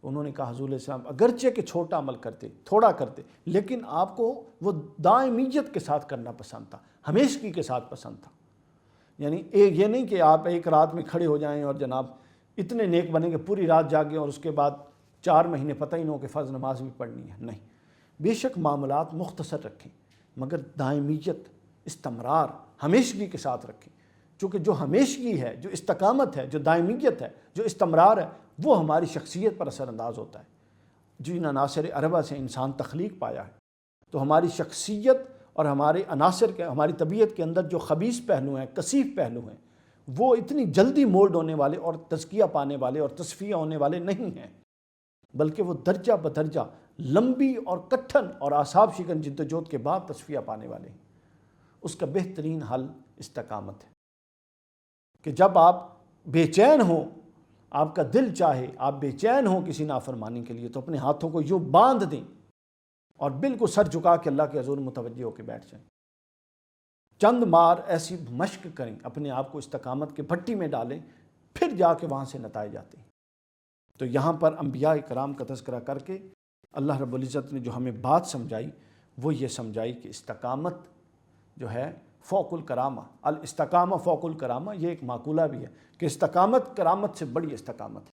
تو انہوں نے کہا حضور علیہ السلام اگرچہ کہ چھوٹا عمل کرتے، تھوڑا کرتے، لیکن آپ کو وہ دائمیت کے ساتھ کرنا پسند تھا، ہمیشگی کے ساتھ پسند تھا۔ یعنی یہ نہیں کہ آپ ایک رات میں کھڑے ہو جائیں اور جناب اتنے نیک بنیں کہ پوری رات جاگیں اور اس کے بعد 4 مہینے پتہ ہی نہ ہو کہ فرض نماز بھی پڑھنی ہے، نہیں، بے شک معاملات مختصر رکھیں، مگر دائمیت، استمرار ہمیشگی کے ساتھ رکھیں، چونکہ جو ہمیشگی ہے، جو استقامت ہے، جو دائمیت ہے، جو استمرار ہے، وہ ہماری شخصیت پر اثر انداز ہوتا ہے۔ جن عناصر اربع سے انسان تخلیق پایا ہے، تو ہماری شخصیت اور ہمارے عناصر کے، ہماری طبیعت کے اندر جو خبیث پہلو ہیں، کثیف پہلو ہیں، وہ اتنی جلدی مولڈ ہونے والے اور تزکیہ پانے والے اور تصفیہ ہونے والے نہیں ہیں، بلکہ وہ درجہ بدرجہ لمبی اور کٹھن اور اعصاب شکن جدوجہد کے بعد تصفیہ پانے والے ہیں۔ اس کا بہترین حل استقامت ہے کہ جب آپ بے چین ہوں، آپ کا دل چاہے، آپ بے چین ہوں کسی نافرمانی کے لیے، تو اپنے ہاتھوں کو یوں باندھ دیں اور بالکل سر جھکا کے اللہ کے حضور متوجہ ہو کے بیٹھ جائیں۔ چند مار ایسی مشق کریں، اپنے آپ کو استقامت کے بھٹی میں ڈالیں، پھر جا کے وہاں سے نتائج آتے ہیں۔ تو یہاں پر انبیاء کرام کا تذکرہ کر کے اللہ رب العزت نے جو ہمیں بات سمجھائی وہ یہ سمجھائی کہ استقامت جو ہے فوق الکرامہ، الاستقامہ فوق الکرامہ، یہ ایک مقولہ بھی ہے کہ استقامت کرامت سے بڑی استقامت ہے۔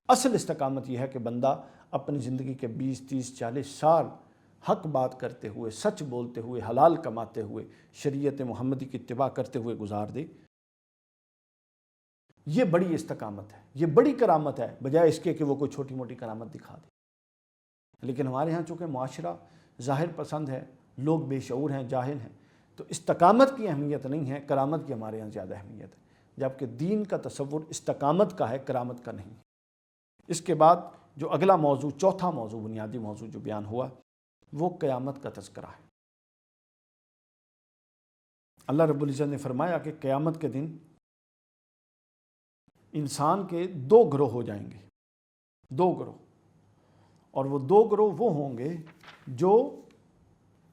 اصل استقامت یہ ہے کہ بندہ اپنی زندگی کے 20 30 40 سال حق بات کرتے ہوئے، سچ بولتے ہوئے، حلال کماتے ہوئے، شریعت محمدی کی اتباع کرتے ہوئے گزار دے۔ یہ بڑی استقامت ہے، یہ بڑی کرامت ہے، بجائے اس کے کہ وہ کوئی چھوٹی موٹی کرامت دکھا دے۔ لیکن ہمارے ہاں چونکہ معاشرہ ظاہر پسند ہے، لوگ بے شعور ہیں، جاہل ہیں، تو استقامت کی اہمیت نہیں ہے، کرامت کی ہمارے ہاں زیادہ اہمیت ہے، جبکہ دین کا تصور استقامت کا ہے، کرامت کا نہیں۔ اس کے بعد جو اگلا موضوع، چوتھا موضوع، بنیادی موضوع جو بیان ہوا، وہ قیامت کا تذکرہ ہے۔ اللہ رب العزت نے فرمایا کہ قیامت کے دن انسان کے 2 گروہ ہو جائیں گے، 2 گروہ، اور وہ 2 گروہ وہ ہوں گے جو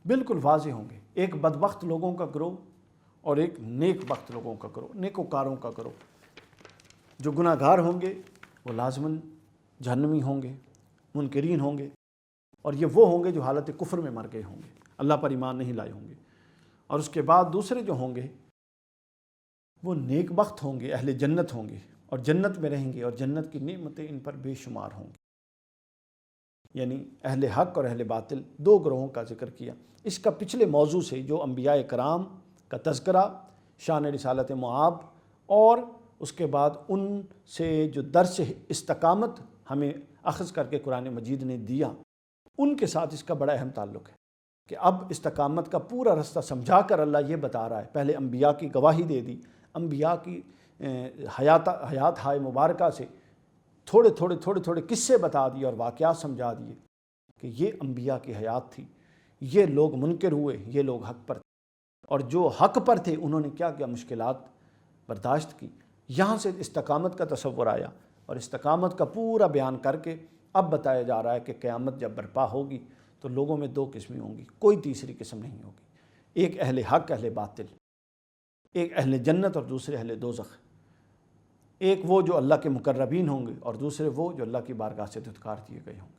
بالکل واضح ہوں گے، ایک بدبخت لوگوں کا گروہ اور ایک نیک بخت لوگوں کا گروہ، نیکوکاروں کا گروہ۔ جو گناہ گار ہوں گے وہ لازماً جہنمی ہوں گے، منکرین ہوں گے، اور یہ وہ ہوں گے جو حالت کفر میں مر گئے ہوں گے، اللہ پر ایمان نہیں لائے ہوں گے۔ اور اس کے بعد دوسرے جو ہوں گے وہ نیک بخت ہوں گے، اہل جنت ہوں گے، اور جنت میں رہیں گے، اور جنت کی نعمتیں ان پر بے شمار ہوں گی۔ یعنی اہل حق اور اہل باطل، 2 گروہوں کا ذکر کیا۔ اس کا پچھلے موضوع سے جو انبیاء کرام کا تذکرہ، شان رسالت معاب، اور اس کے بعد ان سے جو درس استقامت ہمیں اخذ کر کے قرآن مجید نے دیا، ان کے ساتھ اس کا بڑا اہم تعلق ہے کہ اب استقامت کا پورا رستہ سمجھا کر اللہ یہ بتا رہا ہے، پہلے انبیاء کی گواہی دے دی، انبیاء کی حیات ہائے مبارکہ سے تھوڑے قصے بتا دیے اور واقعات سمجھا دیے کہ یہ انبیاء کی حیات تھی، یہ لوگ منکر ہوئے، یہ لوگ حق پر تھے، اور جو حق پر تھے انہوں نے کیا کیا مشکلات برداشت کی۔ یہاں سے استقامت کا تصور آیا، اور استقامت کا پورا بیان کر کے اب بتایا جا رہا ہے کہ قیامت جب برپا ہوگی تو لوگوں میں 2 قسمیں ہوں گی، کوئی تیسری قسم نہیں ہوگی، ایک اہل حق اہل باطل، ایک اہل جنت اور دوسرے اہل دوزخ، ایک وہ جو اللہ کے مقربین ہوں گے اور دوسرے وہ جو اللہ کی بارگاہ سے دھتکار دیے گئے ہوں گے۔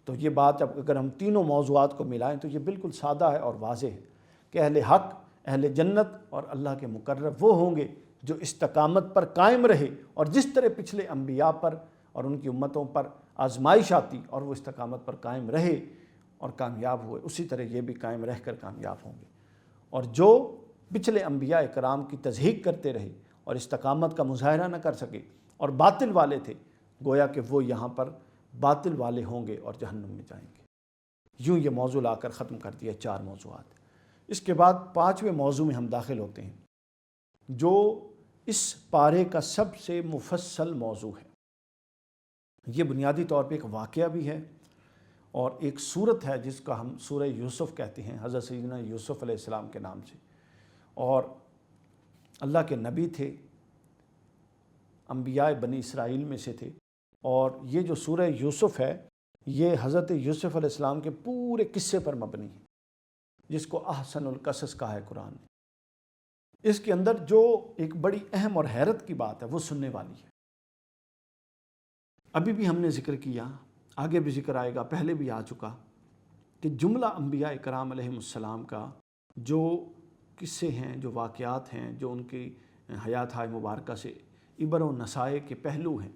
تو یہ بات اب اگر ہم تینوں موضوعات کو ملائیں تو یہ بالکل سادہ ہے اور واضح ہے کہ اہل حق، اہل جنت اور اللہ کے مقرب وہ ہوں گے جو استقامت پر قائم رہے، اور جس طرح پچھلے انبیاء پر اور ان کی امتوں پر آزمائش آتی اور وہ استقامت پر قائم رہے اور کامیاب ہوئے، اسی طرح یہ بھی قائم رہ کر کامیاب ہوں گے۔ اور جو پچھلے انبیاء کرام کی تضحیق کرتے رہے اور استقامت کا مظاہرہ نہ کر سکے اور باطل والے تھے، گویا کہ وہ یہاں پر باطل والے ہوں گے اور جہنم میں جائیں گے۔ یوں یہ موضوع لا کر ختم کر دیا 4 موضوعات۔ اس کے بعد 5ویں موضوع میں ہم داخل ہوتے ہیں جو اس پارے کا سب سے مفصل موضوع ہے۔ یہ بنیادی طور پہ ایک واقعہ بھی ہے اور ایک صورت ہے جس کا ہم سورہ یوسف کہتے ہیں، حضرت سیدنا یوسف علیہ السلام کے نام سے، اور اللہ کے نبی تھے، انبیاء بنی اسرائیل میں سے تھے، اور یہ جو سورہ یوسف ہے یہ حضرت یوسف علیہ السلام کے پورے قصے پر مبنی ہے، جس کو احسن القصص کہا ہے قرآن نے۔ اس کے اندر جو ایک بڑی اہم اور حیرت کی بات ہے وہ سننے والی ہے۔ ابھی بھی ہم نے ذکر کیا، آگے بھی ذکر آئے گا، پہلے بھی آ چکا کہ جملہ انبیاء کرام علیہ السلام کا جو قصے ہیں، جو واقعات ہیں، جو ان کی حیات ہائے مبارکہ سے عبر و نصائح کے پہلو ہیں،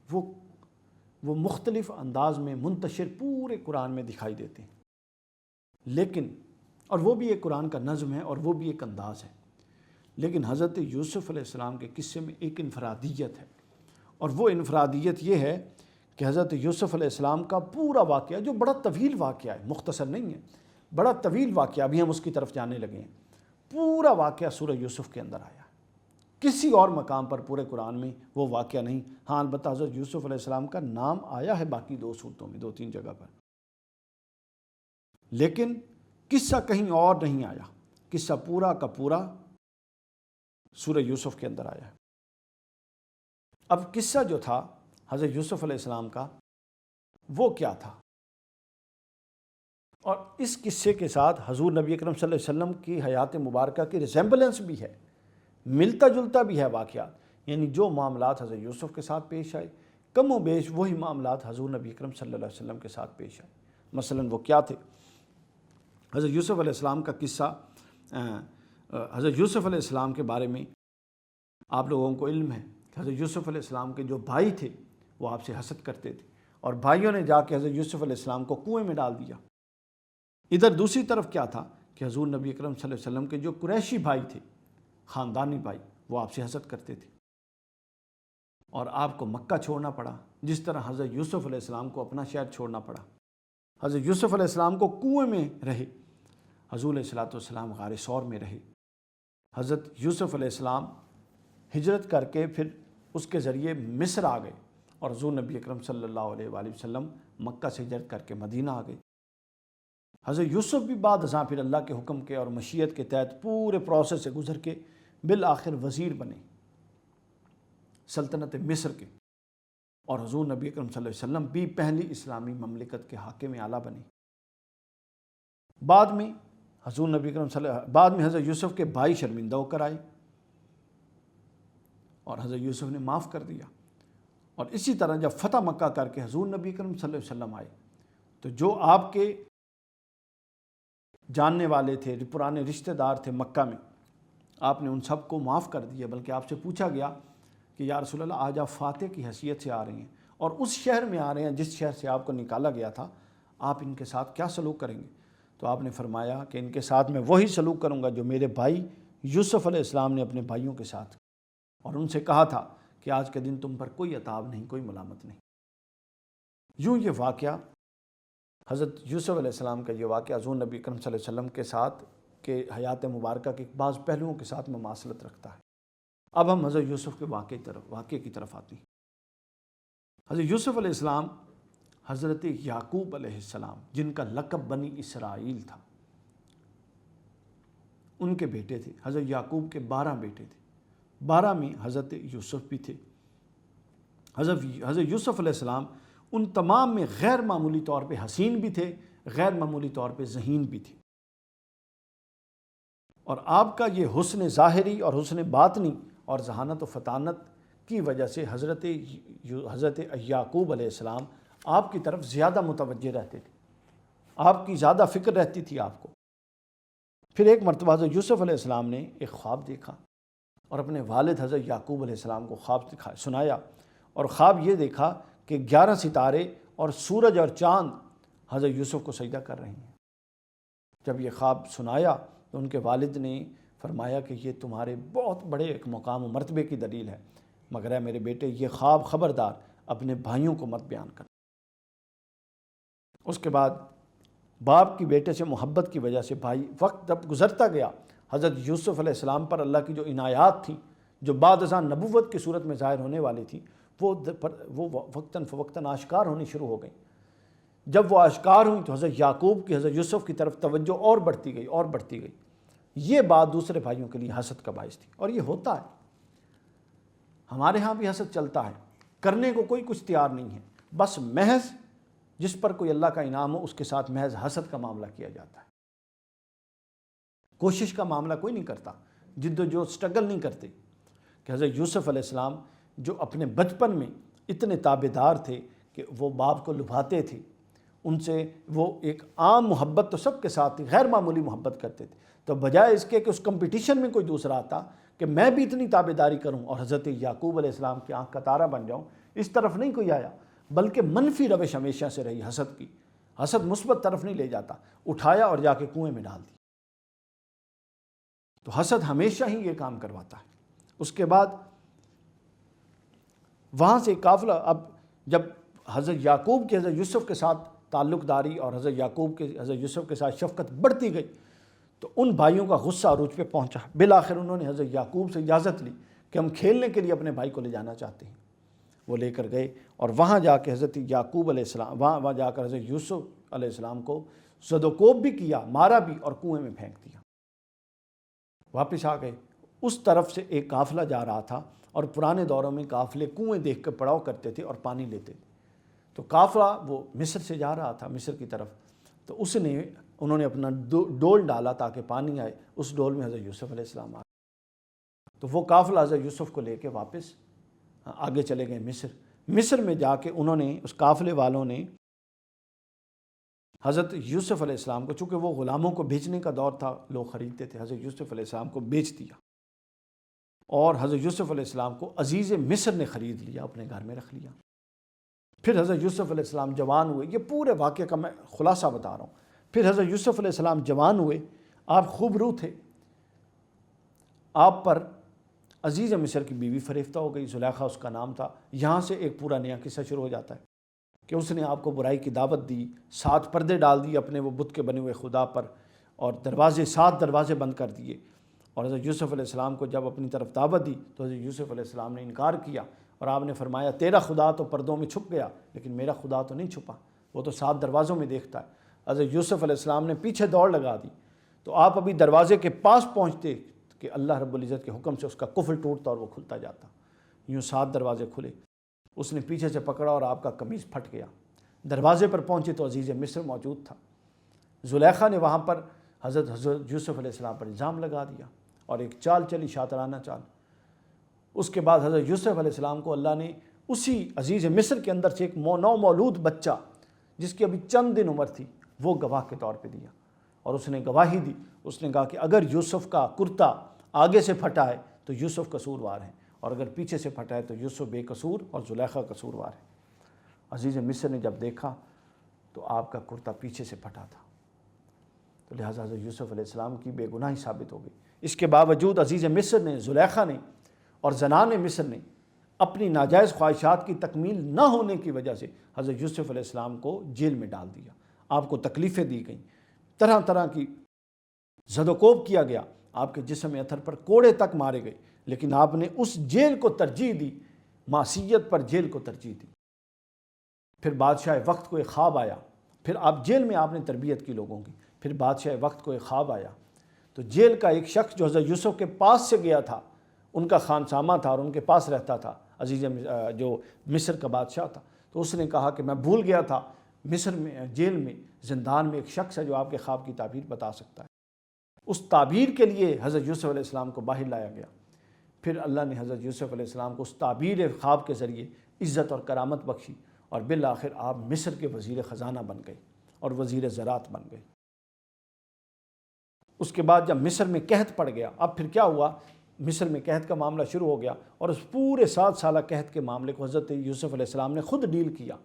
وہ مختلف انداز میں منتشر پورے قرآن میں دکھائی دیتے ہیں، لیکن اور وہ بھی ایک قرآن کا نظم ہے اور وہ بھی ایک انداز ہے۔ لیکن حضرت یوسف علیہ السلام کے قصے میں ایک انفرادیت ہے، اور وہ انفرادیت یہ ہے کہ حضرت یوسف علیہ السلام کا پورا واقعہ، جو بڑا طویل واقعہ ہے، مختصر نہیں ہے، بڑا طویل واقعہ، ابھی ہم اس کی طرف جانے لگے ہیں، پورا واقعہ سورہ یوسف کے اندر آیا ہے۔ کسی اور مقام پر پورے قرآن میں وہ واقعہ نہیں۔ ہاں البتہ حضرت یوسف علیہ السلام کا نام آیا ہے باقی 2 صورتوں میں، 2-3 جگہ پر، لیکن قصہ کہیں اور نہیں آیا۔ قصہ پورا کا پورا سورہ یوسف کے اندر آیا ہے۔ اب قصہ جو تھا حضرت یوسف علیہ السلام کا، وہ کیا تھا؟ اور اس قصے کے ساتھ حضور نبی اکرم صلی اللہ علیہ وسلم کی حیات مبارکہ کی ریزمبلنس بھی ہے، ملتا جلتا بھی ہے واقعات، یعنی جو معاملات حضرت یوسف کے ساتھ پیش آئے، کم و بیش وہی معاملات حضور نبی اکرم صلی اللہ علیہ وسلم کے ساتھ پیش آئے۔ مثلا وہ کیا تھے؟ حضرت یوسف علیہ السلام کا قصہ، حضرت یوسف علیہ السلام کے بارے میں آپ لوگوں کو علم ہے کہ حضرت یوسف علیہ السلام کے جو بھائی تھے وہ آپ سے حسد کرتے تھے، اور بھائیوں نے جا کے حضرت یوسف علیہ السلام کو کنویں میں ڈال دیا۔ ادھر دوسری طرف کیا تھا کہ حضور نبی اکرم صلی اللہ علیہ وسلم کے جو قریشی بھائی تھے، خاندانی بھائی، وہ آپ سے حسد کرتے تھے، اور آپ کو مکہ چھوڑنا پڑا، جس طرح حضرت یوسف علیہ السلام کو اپنا شہر چھوڑنا پڑا۔ حضرت یوسف علیہ السلام کو کنویں میں رہے، حضور علیہ السلام غار ثور میں رہے۔ حضرت یوسف علیہ السلام ہجرت کر کے پھر اس کے ذریعے مصر آ گئے، اور حضور نبی اکرم صلی اللہ علیہ وآلہ وسلم مکہ سے ہجرت کر کے مدینہ آ گئے۔ حضرت یوسف بھی بعد ازاں پھر اللہ کے حکم کے اور مشیت کے تحت پورے پروسیس سے گزر کے بالآخر وزیر بنے سلطنت مصر کے، اور حضور نبی اکرم صلی اللہ علیہ وسلم بھی پہلی اسلامی مملکت کے حاکم اعلیٰ بنے۔ بعد میں حضور نبی اکرم بعد میں حضرت یوسف کے بھائی شرمندہ ہو کر آئے، اور حضرت یوسف نے معاف کر دیا۔ اور اسی طرح جب فتح مکہ کر کے حضور نبی اکرم صلی اللہ علیہ وسلم آئے، تو جو آپ کے جاننے والے تھے، پرانے رشتہ دار تھے مکہ میں، آپ نے ان سب کو معاف کر دیا، بلکہ آپ سے پوچھا گیا کہ یا رسول اللہ، آج آپ فاتح کی حیثیت سے آ رہے ہیں اور اس شہر میں آ رہے ہیں جس شہر سے آپ کو نکالا گیا تھا، آپ ان کے ساتھ کیا سلوک کریں گے؟ تو آپ نے فرمایا کہ ان کے ساتھ میں وہی سلوک کروں گا جو میرے بھائی یوسف علیہ السلام نے اپنے بھائیوں کے ساتھ، اور ان سے کہا تھا کہ آج کے دن تم پر کوئی عتاب نہیں، کوئی ملامت نہیں۔ یوں یہ واقعہ حضرت یوسف علیہ السلام کا، یہ واقعہ حضور نبی اکرم صلی اللہ علیہ وسلم کے ساتھ کے حیات مبارکہ کے بعض پہلوؤں کے ساتھ مماثلت رکھتا ہے۔ اب ہم حضرت یوسف کے واقعے کی طرف آتے ہیں۔ حضرت یوسف علیہ السلام حضرت یعقوب علیہ السلام، جن کا لقب بنی اسرائیل تھا، ان کے بیٹے تھے۔ حضرت یعقوب کے 12 بیٹے تھے، 12 میں حضرت یوسف بھی تھے۔ حضرت یوسف علیہ السلام ان تمام میں غیر معمولی طور پہ حسین بھی تھے، غیر معمولی طور پہ ذہین بھی تھے، اور آپ کا یہ حسن ظاہری اور حسن باطنی اور ذہانت و فطانت کی وجہ سے حضرت یعقوب علیہ السلام آپ کی طرف زیادہ متوجہ رہتے تھے، آپ کی زیادہ فکر رہتی تھی آپ کو۔ پھر ایک مرتبہ حضرت یوسف علیہ السلام نے ایک خواب دیکھا، اور اپنے والد حضرت یعقوب علیہ السلام کو خواب سنایا، اور خواب یہ دیکھا کہ 11 ستارے اور سورج اور چاند حضرت یوسف کو سجدہ کر رہے ہیں۔ جب یہ خواب سنایا تو ان کے والد نے فرمایا کہ یہ تمہارے بہت بڑے ایک مقام و مرتبے کی دلیل ہے، مگر اے میرے بیٹے، یہ خواب خبردار اپنے بھائیوں کو مت بیان کر۔ اس کے بعد باپ کی بیٹے سے محبت کی وجہ سے وقت جب گزرتا گیا، حضرت یوسف علیہ السلام پر اللہ کی جو عنایات تھیں، جو بعد ازاں نبوت کی صورت میں ظاہر ہونے والی تھی، وہ وقتاً فوقتاً آشکار ہونی شروع ہو گئیں۔ جب وہ آشکار ہوئیں تو حضرت یعقوب کی حضرت یوسف کی طرف توجہ اور بڑھتی گئی اور بڑھتی گئی۔ یہ بات دوسرے بھائیوں کے لیے حسد کا باعث تھی، اور یہ ہوتا ہے، ہمارے ہاں بھی حسد چلتا ہے، کرنے کو کوئی کچھ تیار نہیں ہے، بس محض جس پر کوئی اللہ کا انعام ہو اس کے ساتھ محض حسد کا معاملہ کیا جاتا ہے، کوشش کا معاملہ کوئی نہیں کرتا، جد و جہد سٹرگل نہیں کرتے۔ کہ حضرت یوسف علیہ السلام جو اپنے بچپن میں اتنے تابعدار تھے کہ وہ باپ کو لبھاتے تھے، ان سے وہ ایک عام محبت تو سب کے ساتھ تھی، غیر معمولی محبت کرتے تھے، تو بجائے اس کے کہ اس کمپٹیشن میں کوئی دوسرا آتا کہ میں بھی اتنی تابعداری کروں اور حضرت یعقوب علیہ السلام کی آنکھ کا تارہ بن جاؤں، اس طرف نہیں کوئی آیا، بلکہ منفی روش ہمیشہ سے رہی حسد کی۔ حسد مثبت طرف نہیں لے جاتا، اٹھایا اور جا کے کنویں میں ڈال دی۔ تو حسد ہمیشہ ہی یہ کام کرواتا ہے۔ اس کے بعد وہاں سے قافلہ، اب جب حضرت یعقوب کے حضرت یوسف کے ساتھ تعلق داری اور حضرت یعقوب کے حضرت یوسف کے ساتھ شفقت بڑھتی گئی تو ان بھائیوں کا غصہ عروج پہ پہنچا۔ بالآخر انہوں نے حضرت یعقوب سے اجازت لی کہ ہم کھیلنے کے لیے اپنے بھائی کو لے جانا چاہتے ہیں۔ وہ لے کر گئے اور وہاں جا کے حضرت یعقوب علیہ السلام، وہاں جا کر حضرت یوسف علیہ السلام کو زد و کوب بھی کیا، مارا بھی اور کنویں میں پھینک دیا۔ واپس آ گئے۔ اس طرف سے ایک قافلہ جا رہا تھا، اور پرانے دوروں میں قافلے کنویں دیکھ کر پڑاؤ کرتے تھے اور پانی لیتے تھے۔ تو قافلہ وہ مصر سے جا رہا تھا، مصر کی طرف، تو انہوں نے اپنا ڈول ڈالا تاکہ پانی آئے۔ اس ڈول میں حضرت یوسف علیہ السلام آ گئے، تو وہ قافلہ حضرت یوسف کو لے کے واپس آگے چلے گئے مصر میں جا کے انہوں نے، اس قافلے والوں نے حضرت یوسف علیہ السلام کو، چونکہ وہ غلاموں کو بیچنے کا دور تھا، لوگ خریدتے تھے، حضرت یوسف علیہ السلام کو بیچ دیا، اور حضرت یوسف علیہ السلام کو عزیز مصر نے خرید لیا، اپنے گھر میں رکھ لیا۔ پھر حضرت یوسف علیہ السلام جوان ہوئے، یہ پورے واقعے کا میں خلاصہ بتا رہا ہوں۔ پھر حضرت یوسف علیہ السلام جوان ہوئے، آپ خوبرو تھے، آپ پر عزیز مصر کی بیوی فریفتہ ہو گئی، زلیخا اس کا نام تھا۔ یہاں سے ایک پورا نیا قصہ شروع ہو جاتا ہے کہ اس نے آپ کو برائی کی دعوت دی، 7 پردے ڈال دیے اپنے وہ بت کے بنے ہوئے خدا پر، اور 7 دروازے بند کر دیے۔ اور حضرت یوسف علیہ السلام کو جب اپنی طرف دعوت دی تو حضرت یوسف علیہ السلام نے انکار کیا، اور آپ نے فرمایا تیرا خدا تو پردوں میں چھپ گیا، لیکن میرا خدا تو نہیں چھپا، وہ تو 7 دروازوں میں دیکھتا ہے۔ حضرت یوسف علیہ السلام نے پیچھے دوڑ لگا دی، تو آپ ابھی دروازے کے پاس پہنچتے کہ اللہ رب العزت کے حکم سے اس کا قفل ٹوٹتا اور وہ کھلتا جاتا، یوں 7 دروازے کھلے۔ اس نے پیچھے سے پکڑا اور آپ کا قمیص پھٹ گیا۔ دروازے پر پہنچے تو عزیز مصر موجود تھا۔ زلیخا نے وہاں پر حضرت یوسف علیہ السلام پر الزام لگا دیا اور ایک چال چلی، شاطرانہ چال۔ اس کے بعد حضرت یوسف علیہ السلام کو اللہ نے اسی عزیز مصر کے اندر سے ایک نو مولود بچہ، جس کی ابھی چند دن عمر تھی، وہ گواہ کے طور پہ دیا، اور اس نے گواہی دی۔ اس نے کہا کہ اگر یوسف کا کرتا آگے سے پھٹا ہے تو یوسف قصوروار ہے، اور اگر پیچھے سے پھٹا ہے تو یوسف بے قصور اور زلیخا قصوروار ہے۔ عزیز مصر نے جب دیکھا تو آپ کا کرتا پیچھے سے پھٹا تھا، تو لہٰذا حضرت یوسف علیہ السلام کی بے گناہی ثابت ہو گئی۔ اس کے باوجود عزیز مصر نے، زلیخا نے اور زنان مصر نے اپنی ناجائز خواہشات کی تکمیل نہ ہونے کی وجہ سے حضرت یوسف علیہ السلام کو جیل میں ڈال دیا۔ آپ کو تکلیفیں دی گئیں، طرح طرح کی زد و کوب کیا گیا، آپ کے جسم اتھر پر کوڑے تک مارے گئے، لیکن آپ نے اس جیل کو ترجیح دی، معصیت پر جیل کو ترجیح دی۔ پھر بادشاہ وقت کو ایک خواب آیا، پھر آپ جیل میں آپ نے تربیت کی لوگوں کی، پھر بادشاہ وقت کو ایک خواب آیا، تو جیل کا ایک شخص جو حضرت یوسف کے پاس سے گیا تھا، ان کا خانسامہ تھا اور ان کے پاس رہتا تھا، عزیز جو مصر کا بادشاہ تھا، تو اس نے کہا کہ میں بھول گیا تھا مصر میں، جیل میں، زندان میں ایک شخص ہے جو آپ کے خواب کی تعبیر بتا سکتا ہے۔ اس تعبیر کے لیے حضرت یوسف علیہ السلام کو باہر لایا گیا۔ پھر اللہ نے حضرت یوسف علیہ السلام کو اس تعبیر خواب کے ذریعے عزت اور کرامت بخشی، اور بالآخر آپ مصر کے وزیر خزانہ بن گئے اور وزیر زراعت بن گئے۔ اس کے بعد جب مصر میں قحط پڑ گیا، اب پھر کیا ہوا، مصر میں قحط کا معاملہ شروع ہو گیا، اور اس پورے 7 سالہ قحط کے معاملے کو حضرت یوسف علیہ السلام نے خود ڈیل کیا۔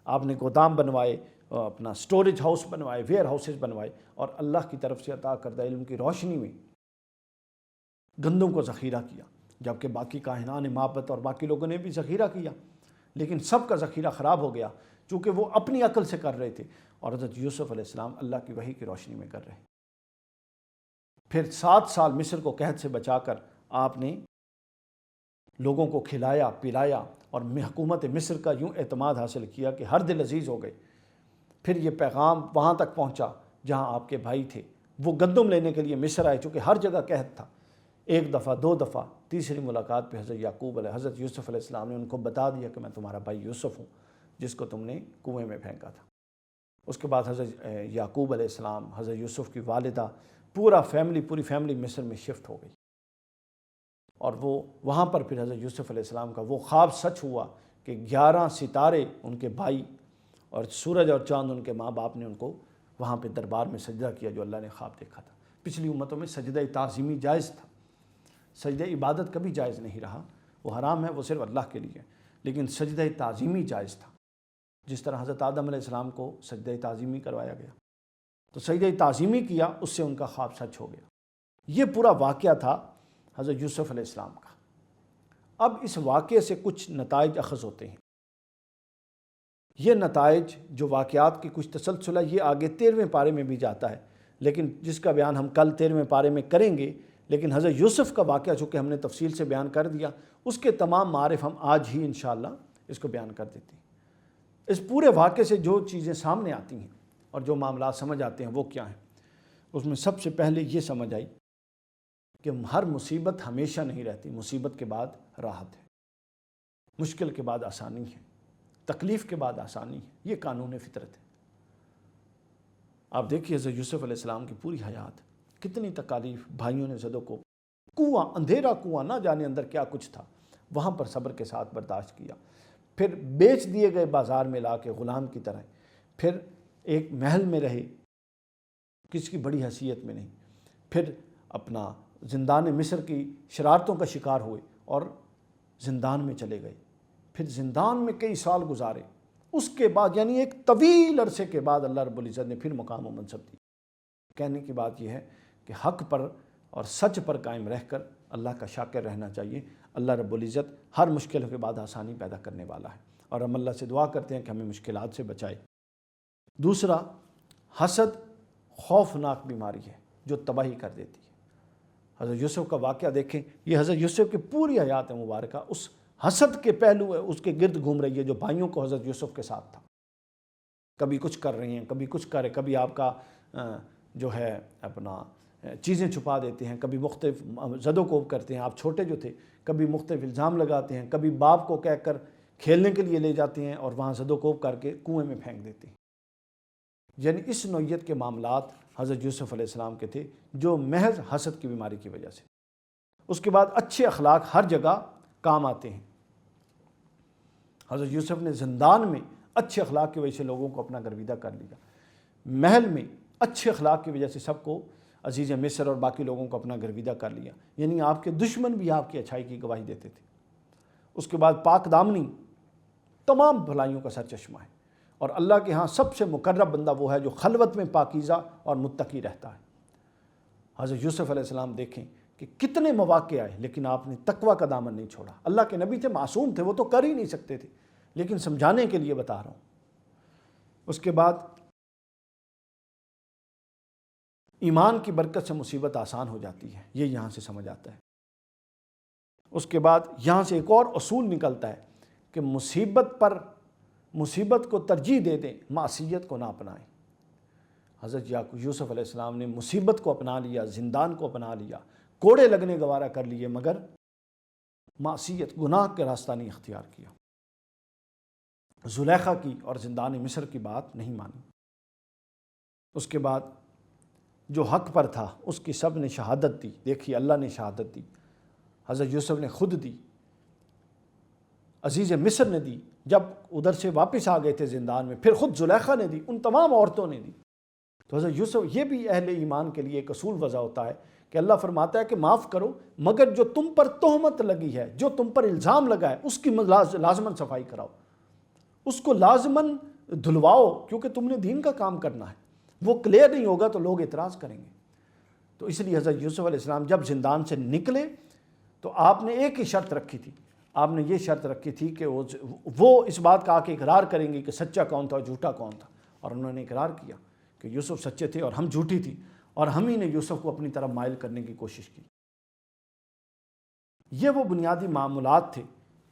آپ نے گودام بنوائے، اپنا سٹوریج ہاؤس بنوائے، ویئر ہاؤسز بنوائے، اور اللہ کی طرف سے عطا کردہ علم کی روشنی میں گندم کو ذخیرہ کیا، جبکہ باقی کاہنان مابت اور باقی لوگوں نے بھی ذخیرہ کیا، لیکن سب کا ذخیرہ خراب ہو گیا، چونکہ وہ اپنی عقل سے کر رہے تھے، اور حضرت یوسف علیہ السلام اللہ کی وحی کی روشنی میں کر رہے۔ پھر 7 سال مصر کو قحط سے بچا کر آپ نے لوگوں کو کھلایا پلایا، اور حکومت مصر کا یوں اعتماد حاصل کیا کہ ہر دل عزیز ہو گئے۔ پھر یہ پیغام وہاں تک پہنچا جہاں آپ کے بھائی تھے، وہ گندم لینے کے لیے مصر آئے، چونکہ ہر جگہ قحط تھا۔ 1 دفعہ 2 دفعہ، تیسری ملاقات پہ حضرت یوسف علیہ السلام نے ان کو بتا دیا کہ میں تمہارا بھائی یوسف ہوں، جس کو تم نے کنویں میں پھینکا تھا۔ اس کے بعد حضرت یعقوب علیہ السلام، حضرت یوسف کی والدہ، پوری فیملی مصر میں شفٹ ہو گئی، اور وہ وہاں پر پھر حضرت یوسف علیہ السلام کا وہ خواب سچ ہوا کہ 11 ستارے ان کے بھائی اور سورج اور چاند ان کے ماں باپ نے ان کو وہاں پہ دربار میں سجدہ کیا جو اللہ نے خواب دیکھا تھا۔ پچھلی امتوں میں سجدہ تعظیمی جائز تھا، سجدہ عبادت کبھی جائز نہیں رہا، وہ حرام ہے، وہ صرف اللہ کے لیے، لیکن سجدہ تعظیمی جائز تھا، جس طرح حضرت آدم علیہ السلام کو سجدہ تعظیمی کروایا گیا، تو سجدہ تعظیمی کیا، اس سے ان کا خواب سچ ہو گیا۔ یہ پورا واقعہ تھا حضرت یوسف علیہ السلام کا۔ اب اس واقعے سے کچھ نتائج اخذ ہوتے ہیں۔ یہ نتائج جو واقعات کی کچھ تسلسل ہے یہ آگے 13ویں پارے میں بھی جاتا ہے، لیکن جس کا بیان ہم کل 13ویں پارے میں کریں گے، لیکن حضرت یوسف کا واقعہ چونکہ ہم نے تفصیل سے بیان کر دیا، اس کے تمام معارف ہم آج ہی انشاءاللہ اس کو بیان کر دیتے ہیں۔ اس پورے واقعے سے جو چیزیں سامنے آتی ہیں اور جو معاملات سمجھ آتے ہیں وہ کیا ہیں؟ اس میں سب سے پہلے یہ سمجھ آئی کہ ہر مصیبت ہمیشہ نہیں رہتی، مصیبت کے بعد راحت ہے، مشکل کے بعد آسانی ہے، تکلیف کے بعد آسانی ہے، یہ قانون فطرت ہے۔ آپ دیکھیے حضرت یوسف علیہ السلام کی پوری حیات، کتنی تکالیف، بھائیوں نے زدوں کو کنواں، اندھیرا کنواں، نہ جانے اندر کیا کچھ تھا، وہاں پر صبر کے ساتھ برداشت کیا، پھر بیچ دیے گئے بازار میں لا کے غلام کی طرح، پھر ایک محل میں رہے، کسی کی بڑی حیثیت میں نہیں، پھر اپنا زندان مصر کی شرارتوں کا شکار ہوئے اور زندان میں چلے گئے، پھر زندان میں کئی سال گزارے، اس کے بعد یعنی ایک طویل عرصے کے بعد اللہ رب العزت نے پھر مقام و منصب دی۔ کہنے کی بات یہ ہے کہ حق پر اور سچ پر قائم رہ کر اللہ کا شاکر رہنا چاہیے۔ اللہ رب العزت ہر مشکل کے بعد آسانی پیدا کرنے والا ہے، اور ہم اللہ سے دعا کرتے ہیں کہ ہمیں مشکلات سے بچائے۔ دوسرا، حسد خوفناک بیماری ہے جو تباہی کر دیتی ہے۔ حضرت یوسف کا واقعہ دیکھیں، یہ حضرت یوسف کی پوری حیات مبارکہ اس حسد کے پہلو ہے اس کے گرد گھوم رہی ہے جو بھائیوں کو حضرت یوسف کے ساتھ تھا۔ کبھی کچھ کر رہی ہیں، کبھی کچھ کر رہے، کبھی آپ کا جو ہے اپنا چیزیں چھپا دیتے ہیں، کبھی مختلف زد و کوب کرتے ہیں، آپ چھوٹے جو تھے کبھی مختلف الزام لگاتے ہیں، کبھی باپ کو کہہ کر کھیلنے کے لیے لے جاتے ہیں اور وہاں زد و کوب کر کے کنویں میں پھینک دیتے ہیں۔ یعنی اس نوعیت کے معاملات حضرت یوسف علیہ السلام کے تھے جو محض حسد کی بیماری کی وجہ سے۔ اس کے بعد اچھے اخلاق ہر جگہ کام آتے ہیں۔ حضرت یوسف نے زندان میں اچھے اخلاق کی وجہ سے لوگوں کو اپنا گرویدہ کر لیا، محل میں اچھے اخلاق کی وجہ سے سب کو، عزیز مصر اور باقی لوگوں کو اپنا گرویدہ کر لیا، یعنی آپ کے دشمن بھی آپ کی اچھائی کی گواہی دیتے تھے۔ اس کے بعد پاک دامنی تمام بھلائیوں کا سرچشمہ ہے، اور اللہ کے ہاں سب سے مقرب بندہ وہ ہے جو خلوت میں پاکیزہ اور متقی رہتا ہے۔ حضرت یوسف علیہ السلام دیکھیں کہ کتنے مواقع آئے لیکن آپ نے تقوی کا دامن نہیں چھوڑا۔ اللہ کے نبی تھے، معصوم تھے، وہ تو کر ہی نہیں سکتے تھے، لیکن سمجھانے کے لیے بتا رہا ہوں۔ اس کے بعد ایمان کی برکت سے مصیبت آسان ہو جاتی ہے، یہ یہاں سے سمجھ آتا ہے۔ اس کے بعد یہاں سے ایک اور اصول نکلتا ہے کہ مصیبت کو ترجیح دے دیں، معصیت کو نہ اپنائیں۔ حضرت یوسف علیہ السلام نے مصیبت کو اپنا لیا، زندان کو اپنا لیا، کوڑے لگنے گوارا کر لیے، مگر معصیت، گناہ کا راستہ نہیں اختیار کیا۔ زلیخا کی اور زندان مصر کی بات نہیں مانی۔ اس کے بعد جو حق پر تھا اس کی سب نے شہادت دی۔ دیکھیے اللہ نے شہادت دی، حضرت یوسف نے خود دی، عزیز مصر نے دی، جب ادھر سے واپس آ گئے تھے زندان میں پھر خود زلیخا نے دی، ان تمام عورتوں نے دی۔ تو حضرت یوسف، یہ بھی اہل ایمان کے لیے ایک اصول وضع ہوتا ہے کہ اللہ فرماتا ہے کہ معاف کرو، مگر جو تم پر تہمت لگی ہے، جو تم پر الزام لگا ہے، اس کی لازماً صفائی کراؤ، اس کو لازماً دھلواؤ، کیونکہ تم نے دین کا کام کرنا ہے۔ وہ کلیئر نہیں ہوگا تو لوگ اعتراض کریں گے۔ تو اس لیے حضرت یوسف علیہ السلام جب زندان سے نکلے تو آپ نے ایک ہی شرط رکھی تھی، آپ نے یہ شرط رکھی تھی کہ وہ اس بات کا آ کے اقرار کریں گے کہ سچا کون تھا اور جھوٹا کون تھا، اور انہوں نے اقرار کیا کہ یوسف سچے تھے اور ہم جھوٹی تھی، اور ہم ہی نے یوسف کو اپنی طرف مائل کرنے کی کوشش کی۔ یہ وہ بنیادی معاملات تھے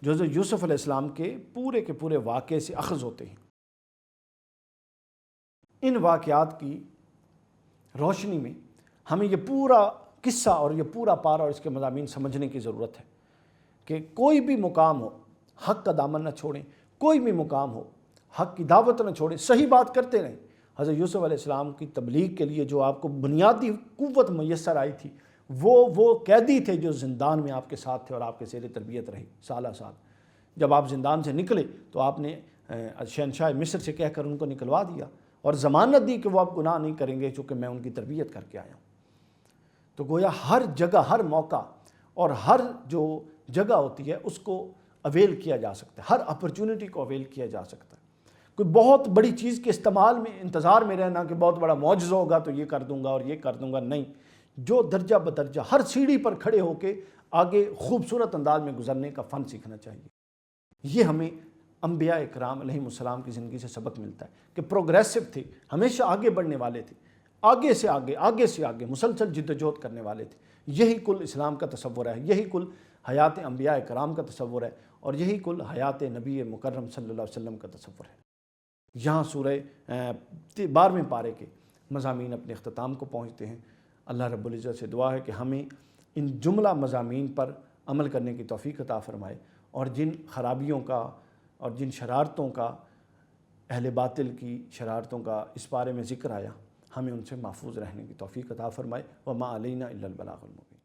جو حضرت یوسف علیہ السلام کے پورے واقعے سے اخذ ہوتے ہیں۔ ان واقعات کی روشنی میں ہمیں یہ پورا قصہ اور یہ پورا پارہ اور اس کے مضامین سمجھنے کی ضرورت ہے کہ کوئی بھی مقام ہو حق کا دامن نہ چھوڑیں، کوئی بھی مقام ہو حق کی دعوت نہ چھوڑیں، صحیح بات کرتے رہیں۔ حضرت یوسف علیہ السلام کی تبلیغ کے لیے جو آپ کو بنیادی قوت میسر آئی تھی، وہ قیدی تھے جو زندان میں آپ کے ساتھ تھے اور آپ کے زیر تربیت رہے سالہ سال۔ جب آپ زندان سے نکلے تو آپ نے شہنشاہ مصر سے کہہ کر ان کو نکلوا دیا اور ضمانت دی کہ وہ اب گناہ نہیں کریں گے چونکہ میں ان کی تربیت کر کے آیا ہوں۔ تو گویا ہر جگہ، ہر موقع اور ہر جو جگہ ہوتی ہے اس کو اویل کیا جا سکتا ہے، ہر اپرچونٹی کو اویل کیا جا سکتا ہے۔ کوئی بہت بڑی چیز کے استعمال میں انتظار میں رہنا کہ بہت بڑا معجزہ ہوگا تو یہ کر دوں گا اور یہ کر دوں گا، نہیں۔ جو درجہ بدرجہ ہر سیڑھی پر کھڑے ہو کے آگے خوبصورت انداز میں گزرنے کا فن سیکھنا چاہیے۔ یہ ہمیں انبیاء اکرام علیہ السلام کی زندگی سے سبق ملتا ہے کہ پروگریسو تھے، ہمیشہ آگے بڑھنے والے تھے، آگے سے آگے مسلسل جد و جہد کرنے والے تھے۔ یہی کل اسلام کا تصور ہے، یہی کل حیات انبیاء اکرام کا تصور ہے، اور یہی کل حیات نبی مکرم صلی اللہ علیہ وسلم کا تصور ہے۔ یہاں سورہ 12ویں پارے کے مضامین اپنے اختتام کو پہنچتے ہیں۔ اللہ رب العزت سے دعا ہے کہ ہمیں ان جملہ مضامین پر عمل کرنے کی توفیق عطا فرمائے، اور جن خرابیوں کا اور جن شرارتوں کا، اہل باطل کی شرارتوں کا اس بارے میں ذکر آیا، ہمیں ان سے محفوظ رہنے کی توفیق عطا فرمائے۔ وما علینا الا البلاغ المبین۔